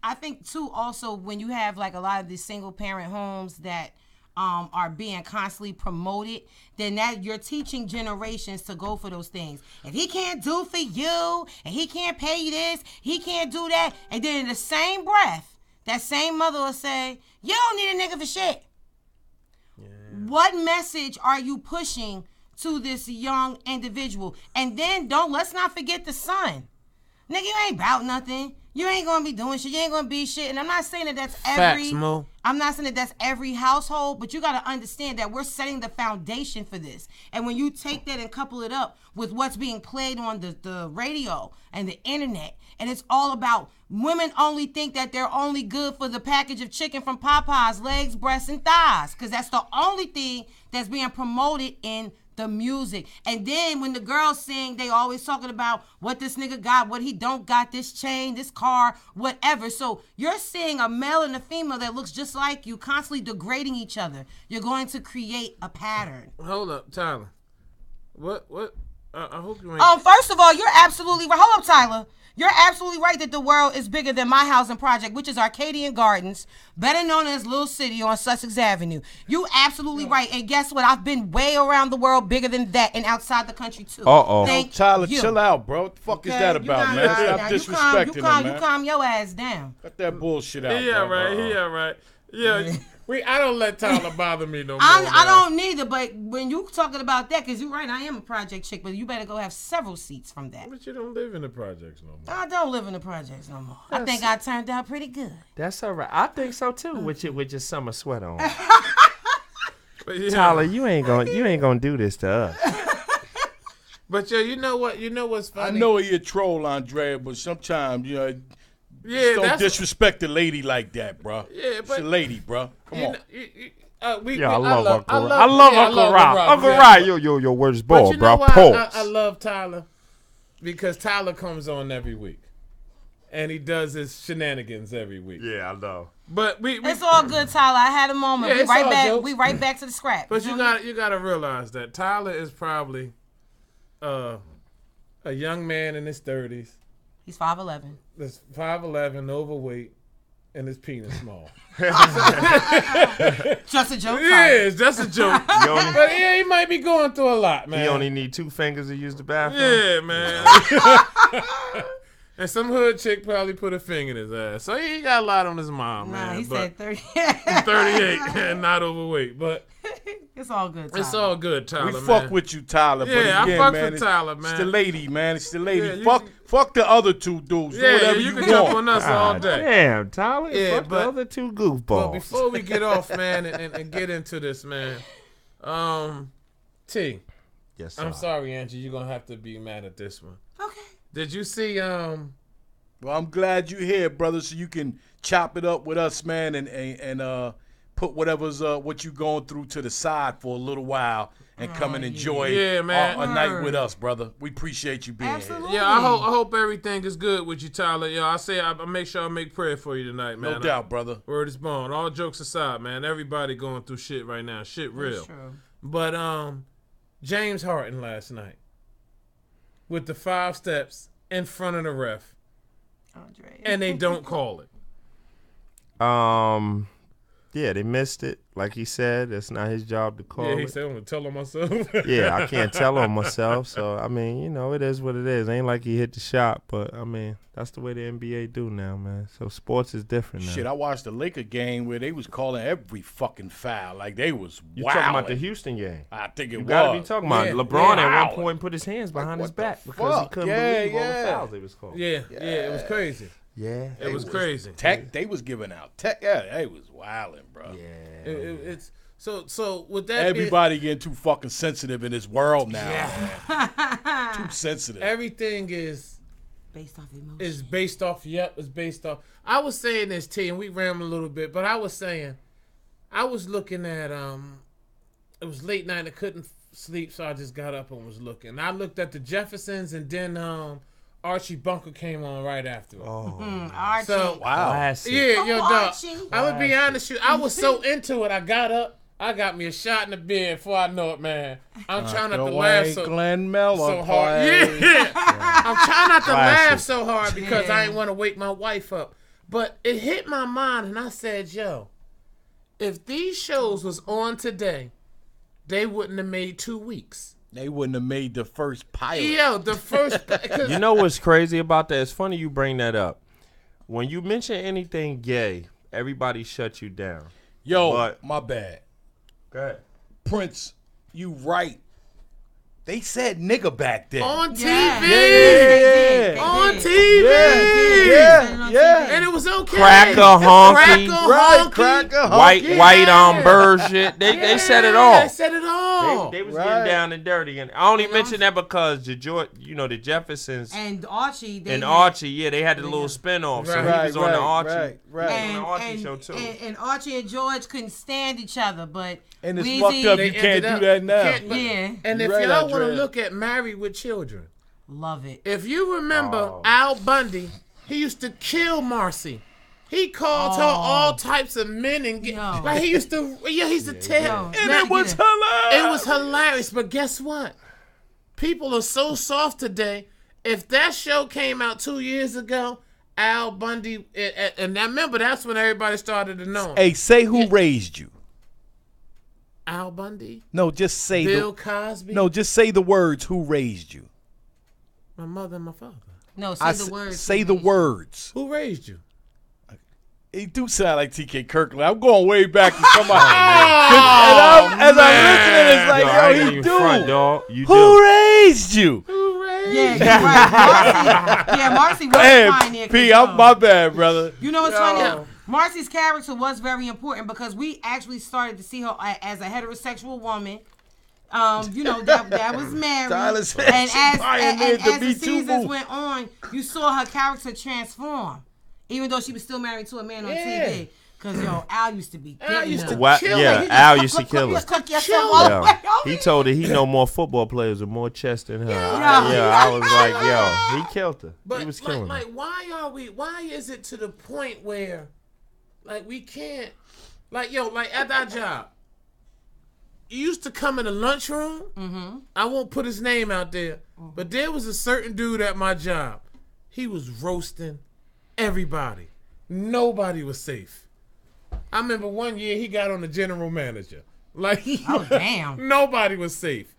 too. Also, when you have like a lot of these single parent homes that are being constantly promoted, then that you're teaching generations to go for those things. If he can't do for you, and he can't pay you this, he can't do that, and then in the same breath, that same mother will say, "You don't need a nigga for shit." Yeah. What message are you pushing to this young individual? And then let's not forget the son. Nigga, you ain't about nothing. You ain't gonna be doing shit. You ain't gonna be shit. And I'm not saying that that's every. I'm not saying that that's every household, but you gotta understand that we're setting the foundation for this. And when you take that and couple it up with what's being played on the radio and the internet, and it's all about women only think that they're only good for the package of chicken from Popeyes, legs, breasts, and thighs, because that's the only thing that's being promoted in the music. And then when the girls sing, they always talking about what this nigga got, what he don't got, this chain, this car, whatever. So you're seeing a male and a female that looks just like you, constantly degrading each other. You're going to create a pattern. Hold up, Tyler. What? I hope you ain't... First of all, you're absolutely right. Hold up, Tyler. You're absolutely right that the world is bigger than my housing project, which is Arcadian Gardens, better known as Little City on Sussex Avenue. You absolutely right. And guess what? I've been way around the world bigger than that and outside the country, too. Tyler, chill out, bro. What the fuck is that about, man? Stop disrespecting him, man. You calm your ass down. Cut that bullshit out, He all right. Yeah. I don't let Tyler bother me no more. I don't neither, but when you talking about that, because you're right, I am a project chick, but you better go have several seats from that. But you don't live in the projects no more. I don't live in the projects no more. I think I turned out pretty good. That's all right. I think so too. With your summer sweater on. Tyler, you ain't gonna do this to us. But you know what? You know what's funny? I know you're a troll, Andrea, but sometimes don't disrespect a lady like that, bro. Yeah, but she's a lady, bro. Come on. I love Uncle Rob. Uncle Rob, your words ball, bro. I love Tyler because Tyler comes on every week, and he does his shenanigans every week. Yeah, I know. But it's all good, Tyler. I had a moment. Yeah, we right back to the scrap. But you gotta realize that Tyler is probably a young man in his 30s. He's 5'11". That's 5'11", overweight, and his penis small. Just a joke. Yeah, it's just a joke. But he might be going through a lot, man. He only need 2 fingers to use the bathroom. Yeah, man. And some hood chick probably put a finger in his ass. So he got a lot on his mind, man. He said 30. 38 and not overweight, but it's all good, Tyler. It's all good, Tyler, We fuck with you, Tyler. Yeah, but again, I fuck man, with Tyler, man. It's the lady, man. It's the lady. Yeah, fuck the other 2 dudes. Yeah, whatever you you can want. jump on us all day. Damn, Tyler. Yeah, fuck the other 2 goofballs. But before we get off, man, and get into this, man, T. Yes, sir. I'm sorry, Angie. You're going to have to be mad at this one. Okay. Did you see... Well, I'm glad you're here, brother, so you can chop it up with us, man, and put whatever's what you going through to the side for a little while and come and enjoy a night with us, brother. We appreciate you being here. Yeah, I hope everything is good with you, Tyler. Yo, I make sure I make prayer for you tonight, man. No doubt, brother. Word is born. All jokes aside, man, everybody going through shit right now. Shit real. That's true. But James Harden last night with the 5 steps in front of the ref. And they don't call it. Yeah, they missed it. Like he said, it's not his job to call it. Yeah, he said, I'm going to tell on myself. Yeah, I can't tell on myself. So, I mean, it is what it is. Ain't like he hit the shot, but, I mean, that's the way the NBA do now, man. So, sports is different now. Shit, I watched the Laker game where they was calling every fucking foul. Like, they was You talking about the Houston game? I think it was. You got to be talking about LeBron at one point put his hands behind his back because he couldn't believe all the fouls they was calling. Yeah, it was crazy. Yeah. It was crazy. They was giving out tech. Yeah, they was wilding, bro. Yeah. It's so with that everybody getting too fucking sensitive in this world now. Yeah. Too sensitive. Everything is based off emotion. It's based off. I was saying this, T, and we rambled a little bit, but I was saying I was looking at it was late night, I couldn't sleep, so I just got up and was looking. I looked at the Jeffersons, and then Archie Bunker came on right after. Archie. So, wow. Yeah, yo, dog. I would be honest with you. I was so into it. I got up. I got me a shot in the bed before I know it, man. I'm trying not to laugh so hard. Yeah. I'm trying not to laugh so hard because I ain't want to wake my wife up. But it hit my mind, and I said, yo, if these shows was on today, they wouldn't have made 2 weeks. They wouldn't have made the first pilot. Yo, the first. You know what's crazy about that? It's funny you bring that up. When you mention anything gay, everybody shuts you down. Yo, my bad. Go ahead. Prince, you right. They said nigga back then. On TV. Yeah. On TV. Yeah. And it was okay. Cracker honky. Right, cracker honky. White on bird shit. They said it all. They said it all. They was getting down and dirty. And I only mention that because the Jeffersons and Archie. They had the little spinoff. So Right. he was on the Archie. Right. On the Archie show too. And Archie and George couldn't stand each other, but and it's Weezy, fucked up. You can't do that now. And if y'all want to look at Married with Children, love it. If you remember Al Bundy, he used to kill Marcy. He called her all types of men and like he used to tell. And it was hilarious. It was hilarious. But guess what? People are so soft today. If that show came out 2 years ago, Al Bundy, and I remember that's when everybody started to know him. Hey, say who raised you. Al Bundy? No, just say Bill Cosby? No, just say the words who raised you. My mother and my father. No, say the words. Say the words. Who raised you? He do sound like T.K. Kirkland. I'm going way back to somebody. As I'm listening, it's like, he do. Front, dog. Who raised you? Yeah, Marcy was pioneer. P, I'm my bad, brother. You know what's funny? Marcy's character was very important because we actually started to see her as a heterosexual woman. That was married. And as the seasons went on, you saw her character transform. Even though she was still married to a man on TV. Because, Al used to be Al used to kill her. Al used to kill her. He told her he know more football players with more chest than her. I was like, he killed her. But he was killing her. Why is it to the point where, we can't, at our job, you used to come in the lunchroom. Mm-hmm. I won't put his name out there, but there was a certain dude at my job. He was roasting everybody. Nobody was safe. I remember one year he got on the general manager. Oh damn! Nobody was safe.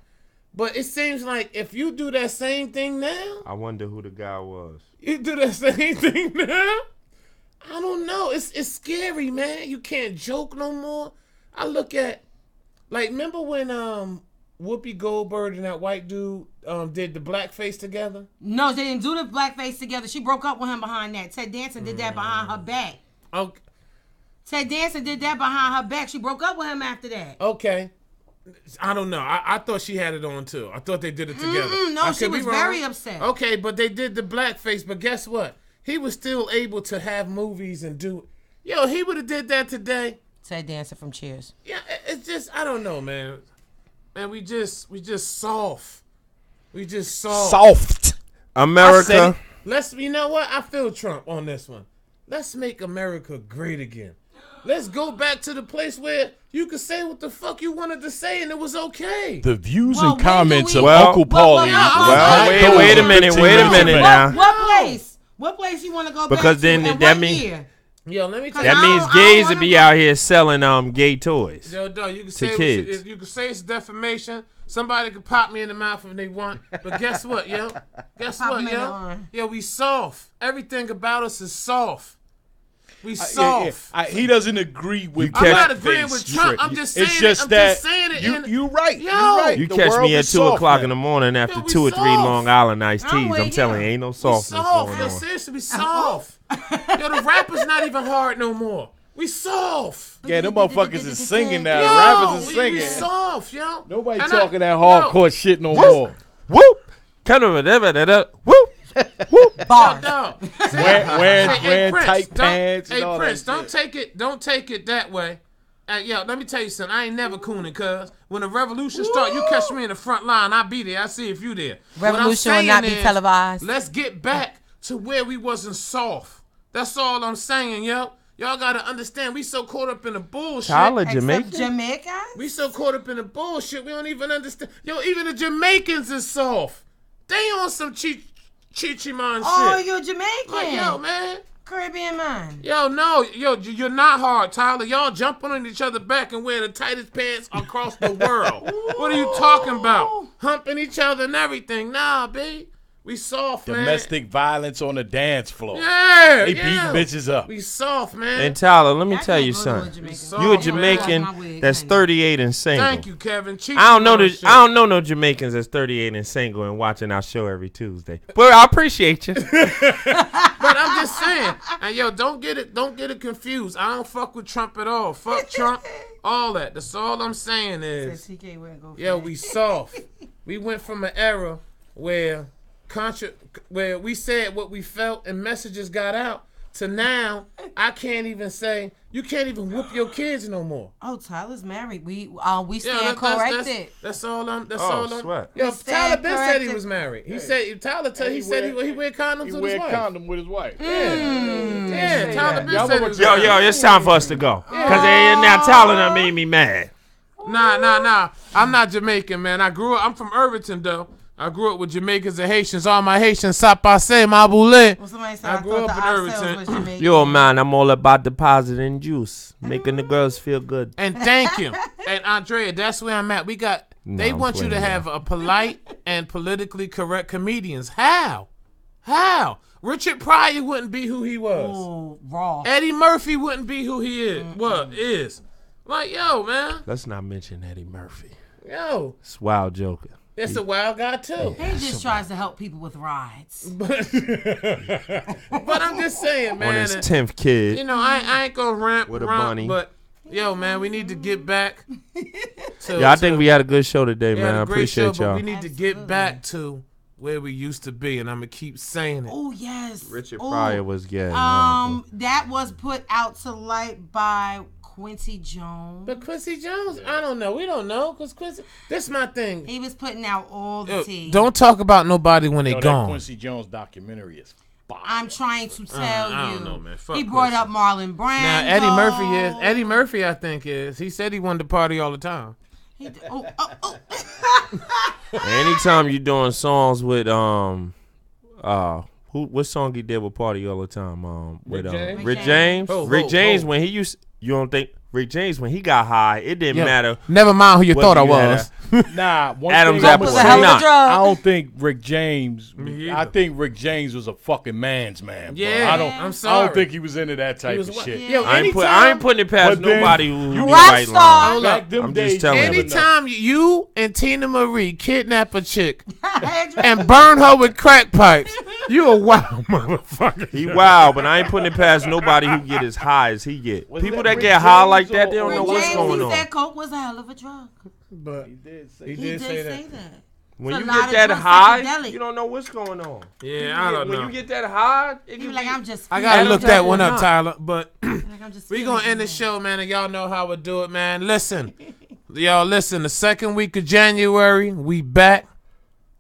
But it seems like if you do that same thing now, I wonder who the guy was. You do that same thing now? I don't know. It's scary, man. You can't joke no more. I look at, remember when Whoopi Goldberg and that white dude did the blackface together? No, they didn't do the blackface together. She broke up with him behind that. Ted Danson did that behind her back. Okay. Ted Danson did that behind her back. She broke up with him after that. Okay. I don't know. I thought she had it on too. I thought they did it together. No, she was very upset. Okay, but they did the blackface. But guess what? He was still able to have movies and do. He would have did that today. Ted Danson from Cheers. Yeah, it's just I don't know, man. Man, we just soft. We just soft. Soft. America. You know what? I feel Trump on this one. Let's make America great again. Let's go back to the place where you could say what the fuck you wanted to say and it was okay. The views and comments of Uncle Paulie. Wait a minute now. What place you want to go because back then to? that means let me tell that means gays would be out here selling gay toys you can say to kids. You can say it's defamation. Somebody could pop me in the mouth if they want. But guess what, yo? We soft. Everything about us is soft. We soft. He doesn't agree with. I'm not agreeing with Trump. I'm just saying it's just I'm that just saying it. You're right. You catch me at 2 o'clock in the morning after 2 or 3 Long Island iced teas. I'm telling you, ain't no softness going on. Seriously, we soft. The rapper's not even hard no more. We soft. Yeah, them motherfuckers is singing now. The rappers is singing. We soft, yo. Nobody talking that hardcore shit no more. Whoop. Kind of whatever. Whoop. Bars. Wearing tight pants. Hey, Prince, don't take it that way. Let me tell you something. I ain't never cooning, cuz. When the revolution start, you catch me in the front line. I'll be there. I see if you there. Revolution will not be televised. Let's get back to where we wasn't soft. That's all I'm saying, yo. Y'all gotta understand, we so caught up in the bullshit. Tyler, Jamaican? We so caught up in the bullshit, we don't even understand. Yo, even the Jamaicans is soft. They on some Chichiman shit. Oh, you're Jamaican. Yo, man. Caribbean man. Yo, no. You're not hard, Tyler. Y'all jumping on each other back and wearing the tightest pants across the world. What are you talking about? Humping each other and everything. Nah, babe. We soft, man. Domestic violence on the dance floor. Yeah, they beating bitches up. We soft, man. And Tyler, let me tell you something. You a Jamaican that's 38 and single. Thank you, Kevin. I don't know no Jamaicans that's 38 and single and watching our show every Tuesday. But I appreciate you. But I'm just saying, and yo, don't get it confused. I don't fuck with Trump at all. Fuck Trump, all that. That's all I'm saying is, yo, we soft. We went from an era where we said what we felt and messages got out to now I can't even say you can't even whoop your kids no more. Oh, Tyler's married. We stand corrected. That's all I'm. Sweat. Yo, Tyler Ben said he was married. He said he wear condoms with his wife. Condom with his wife. Yeah, Tyler Ben said he was married. Yo, it's time for us to go. Cause now Tyler done made me mad. Nah. I'm not Jamaican, man. I'm from Irvington though. I grew up with Jamaicans and Haitians. All my Haitians, sapase, ma boule. I grew up in Irvington. Yo, man, I'm all about depositing juice, making the girls feel good. And thank you. And Andrea, that's where I'm at. They want you to have a polite and politically correct comedians. How? Richard Pryor wouldn't be who he was. Oh, raw. Eddie Murphy wouldn't be who he is. Is. Like, yo, man. Let's not mention Eddie Murphy. Yo. It's Wild Joker. It's a wild guy too. He just tries to help people with rides. But I'm just saying, man. On his 10th kid. You know, I ain't gonna rant with a bunny. But yo, man, we need to get back. I think we had a good show today, man. I appreciate y'all. But we need to get back to where we used to be, and I'm gonna keep saying it. Oh yes. Richard Pryor was gay. That was put out to light by Quincy Jones. But Quincy Jones, I don't know. We don't know because Quincy. This my thing. He was putting out all the tea. Don't talk about nobody when they gone. That Quincy Jones documentary is fire. I'm trying to tell you. I don't know, man. Fuck he brought Quincy. up Marlon Brando. Now Eddie Murphy is. Eddie Murphy, I think is. He said he wanted to party all the time. Anytime you doing songs with what song he did with Party all the time? With Rick James. Rick James when he used. You don't think Rick James when he got high? It didn't matter. Never mind who you thought I was. Nah, Adam's apple. I don't think Rick James. I think Rick James was a fucking man's man. Bro. Yeah, I'm sorry. I don't think he was into that type of shit. Yo, I ain't putting it past nobody who you right line. I'm just telling you. Anytime you and Tina Marie kidnap a chick and burn her with crack pipes, you a wild motherfucker. He wild, but I ain't putting it past nobody who get as high as he get. People that get high like that, they don't know what's going on. He said coke was a hell of a drug. But he did say that. When you get that high, you don't know what's going on. Yeah, I don't know. When you get that high, I gotta look that one up, Tyler. But we gonna end the show, man, and y'all know how we do it, man. Listen, the second week of January, we back.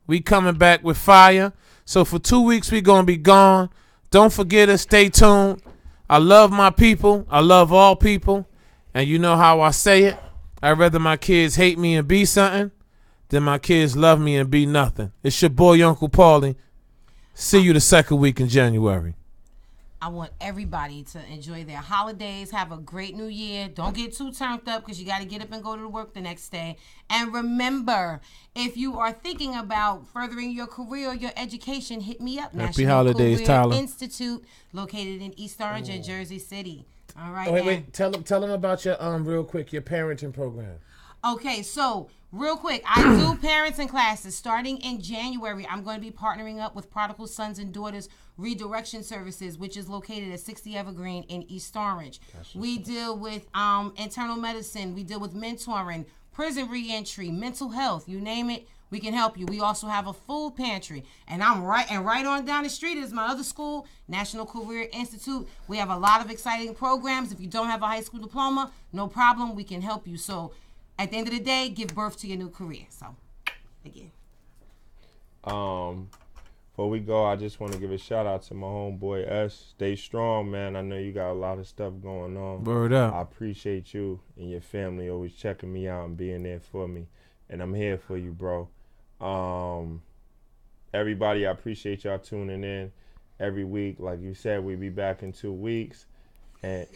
We coming back with fire. So for 2 weeks, we gonna be gone. Don't forget to stay tuned. I love my people. I love all people. And you know how I say it. I'd rather my kids hate me and be something than my kids love me and be nothing. It's your boy, Uncle Paulie. See you the second week in January. I want everybody to enjoy their holidays. Have a great new year. Don't get too turned up because you got to get up and go to work the next day. And remember, if you are thinking about furthering your career or your education, hit me up. Happy holidays, Tyler. Institute, located in East Orange and Jersey City. All right. Wait. Tell them about your real quick your parenting program. Okay, so real quick, I do parenting classes starting in January. I'm going to be partnering up with Prodigal Sons and Daughters Redirection Services, which is located at 60 Evergreen in East Orange. We deal with internal medicine. We deal with mentoring, prison reentry, mental health. You name it, we can help you. We also have a food pantry, and right on down the street is my other school, National Career Institute. We have a lot of exciting programs. If you don't have a high school diploma, no problem. We can help you. So at the end of the day, give birth to your new career. So, again. Before we go, I just want to give a shout out to my homeboy S. Stay strong, man. I know you got a lot of stuff going on. Word up. I appreciate you and your family always checking me out and being there for me. And I'm here for you, bro. Everybody, I appreciate y'all tuning in every week. Like you said, we'll be back in 2 weeks. And,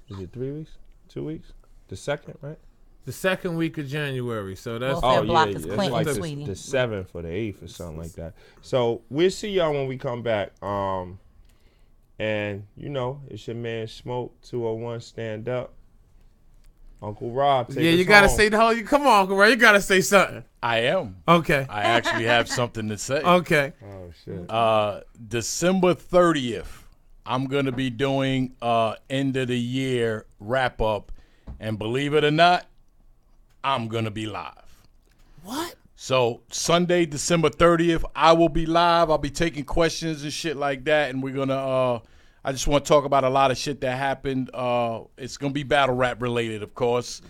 is it 3 weeks? 2 weeks? The second, right? The second week of January. So that's block is it's Clinton, like sweetie. the 7th or the 8th or something like that. So we'll see y'all when we come back. And you know, it's your man Smoke 201 Stand Up. Uncle Rob, take us you gotta home. say the whole. Come on, Uncle Rob, you gotta say something. I am. Okay. I actually have something to say. Okay. Oh shit. December 30th, I'm gonna be doing end of the year wrap up, and believe it or not, I'm gonna be live. What? So Sunday, December 30th, I will be live. I'll be taking questions and shit like that, and we're gonna. I just want to talk about a lot of shit that happened. It's gonna be battle rap related, of course,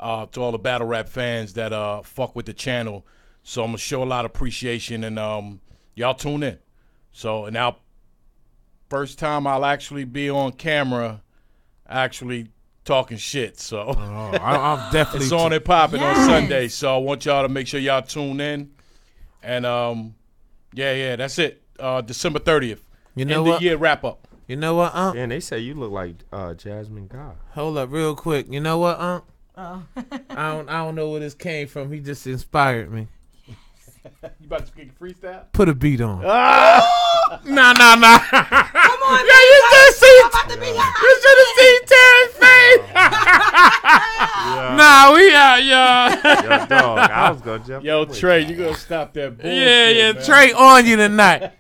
to all the battle rap fans that fuck with the channel. So I'm gonna show a lot of appreciation, and y'all tune in. So now, first time I'll actually be on camera, actually talking shit. So I'll definitely. It's on and popping on Sunday. So I want y'all to make sure y'all tune in, and yeah, that's it. December 30th. You know end what? of year wrap up. You know what, Unc? And they say you look like Jasmine Guy. Hold up, real quick. You know what, Unc? Oh. I don't know where this came from. He just inspired me. You about to kick freestyle? Put a beat on. Ah! Nah. Come on, yeah, you should have seen Terrence's face. Nah, we out, y'all. Yo, dog, I was gonna jump. Yo, Trey, you gonna stop that bullshit? Yeah, man. Trey on you tonight.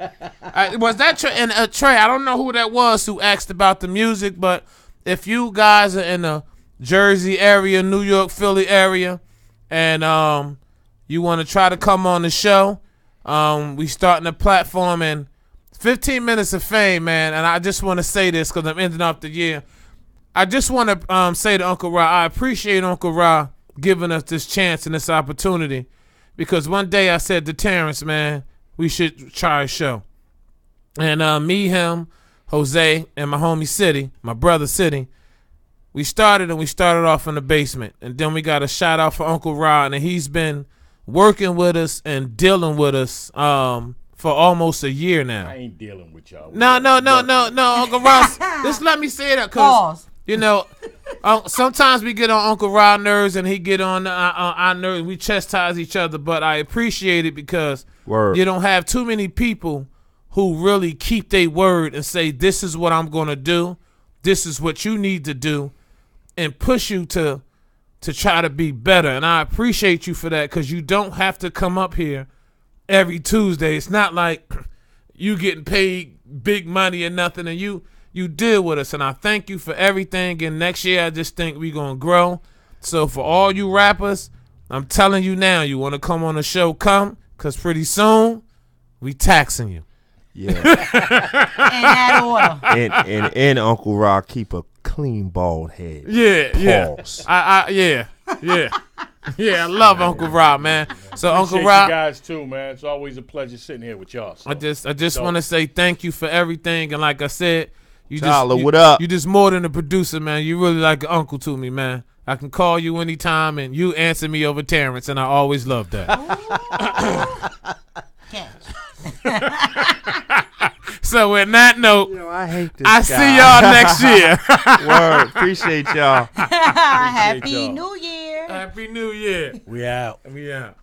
Was that Trey? And Trey, I don't know who that was who asked about the music, but if you guys are in the Jersey area, New York, Philly area, and you want to try to come on the show, we starting a platform in 15 minutes of fame, man. And I just want to say this because I'm ending off the year. I just want to say to Uncle Ra, I appreciate Uncle Ra giving us this chance and this opportunity, because one day I said to Terrence, man, we should try a show. And me, him, Jose, and my homie City, my brother City, we started off in the basement. And then we got a shout out for Uncle Ra, and he's been working with us and dealing with us for almost a year now. I ain't dealing with y'all. No, Uncle Ross. Just let me say that, because you know, sometimes we get on Uncle Ross' nerves and he get on our nerves. We chastise each other, but I appreciate it because you don't have too many people who really keep their word and say, this is what I'm going to do. This is what you need to do, and push you to try to be better. And I appreciate you for that, because you don't have to come up here every Tuesday. It's not like you getting paid big money or nothing, and you deal with us. And I thank you for everything. And next year, I just think we're going to grow. So for all you rappers, I'm telling you now, you want to come on the show, come, because pretty soon, we taxing you. Yeah. In that order. And Uncle Rock keep a clean bald head. Pause. Yeah. I love Uncle Rob, man. So Uncle Rob, you guys too, man. It's always a pleasure sitting here with y'all. So. I just want to say thank you for everything, and like I said, what up? You just more than a producer, man. You really like an uncle to me, man. I can call you anytime, and you answer me over Terrence, and I always love that. So with that note, I hate this I guy. see y'all next year. Word. Appreciate y'all. Happy New Year. Happy New Year. We out. We out.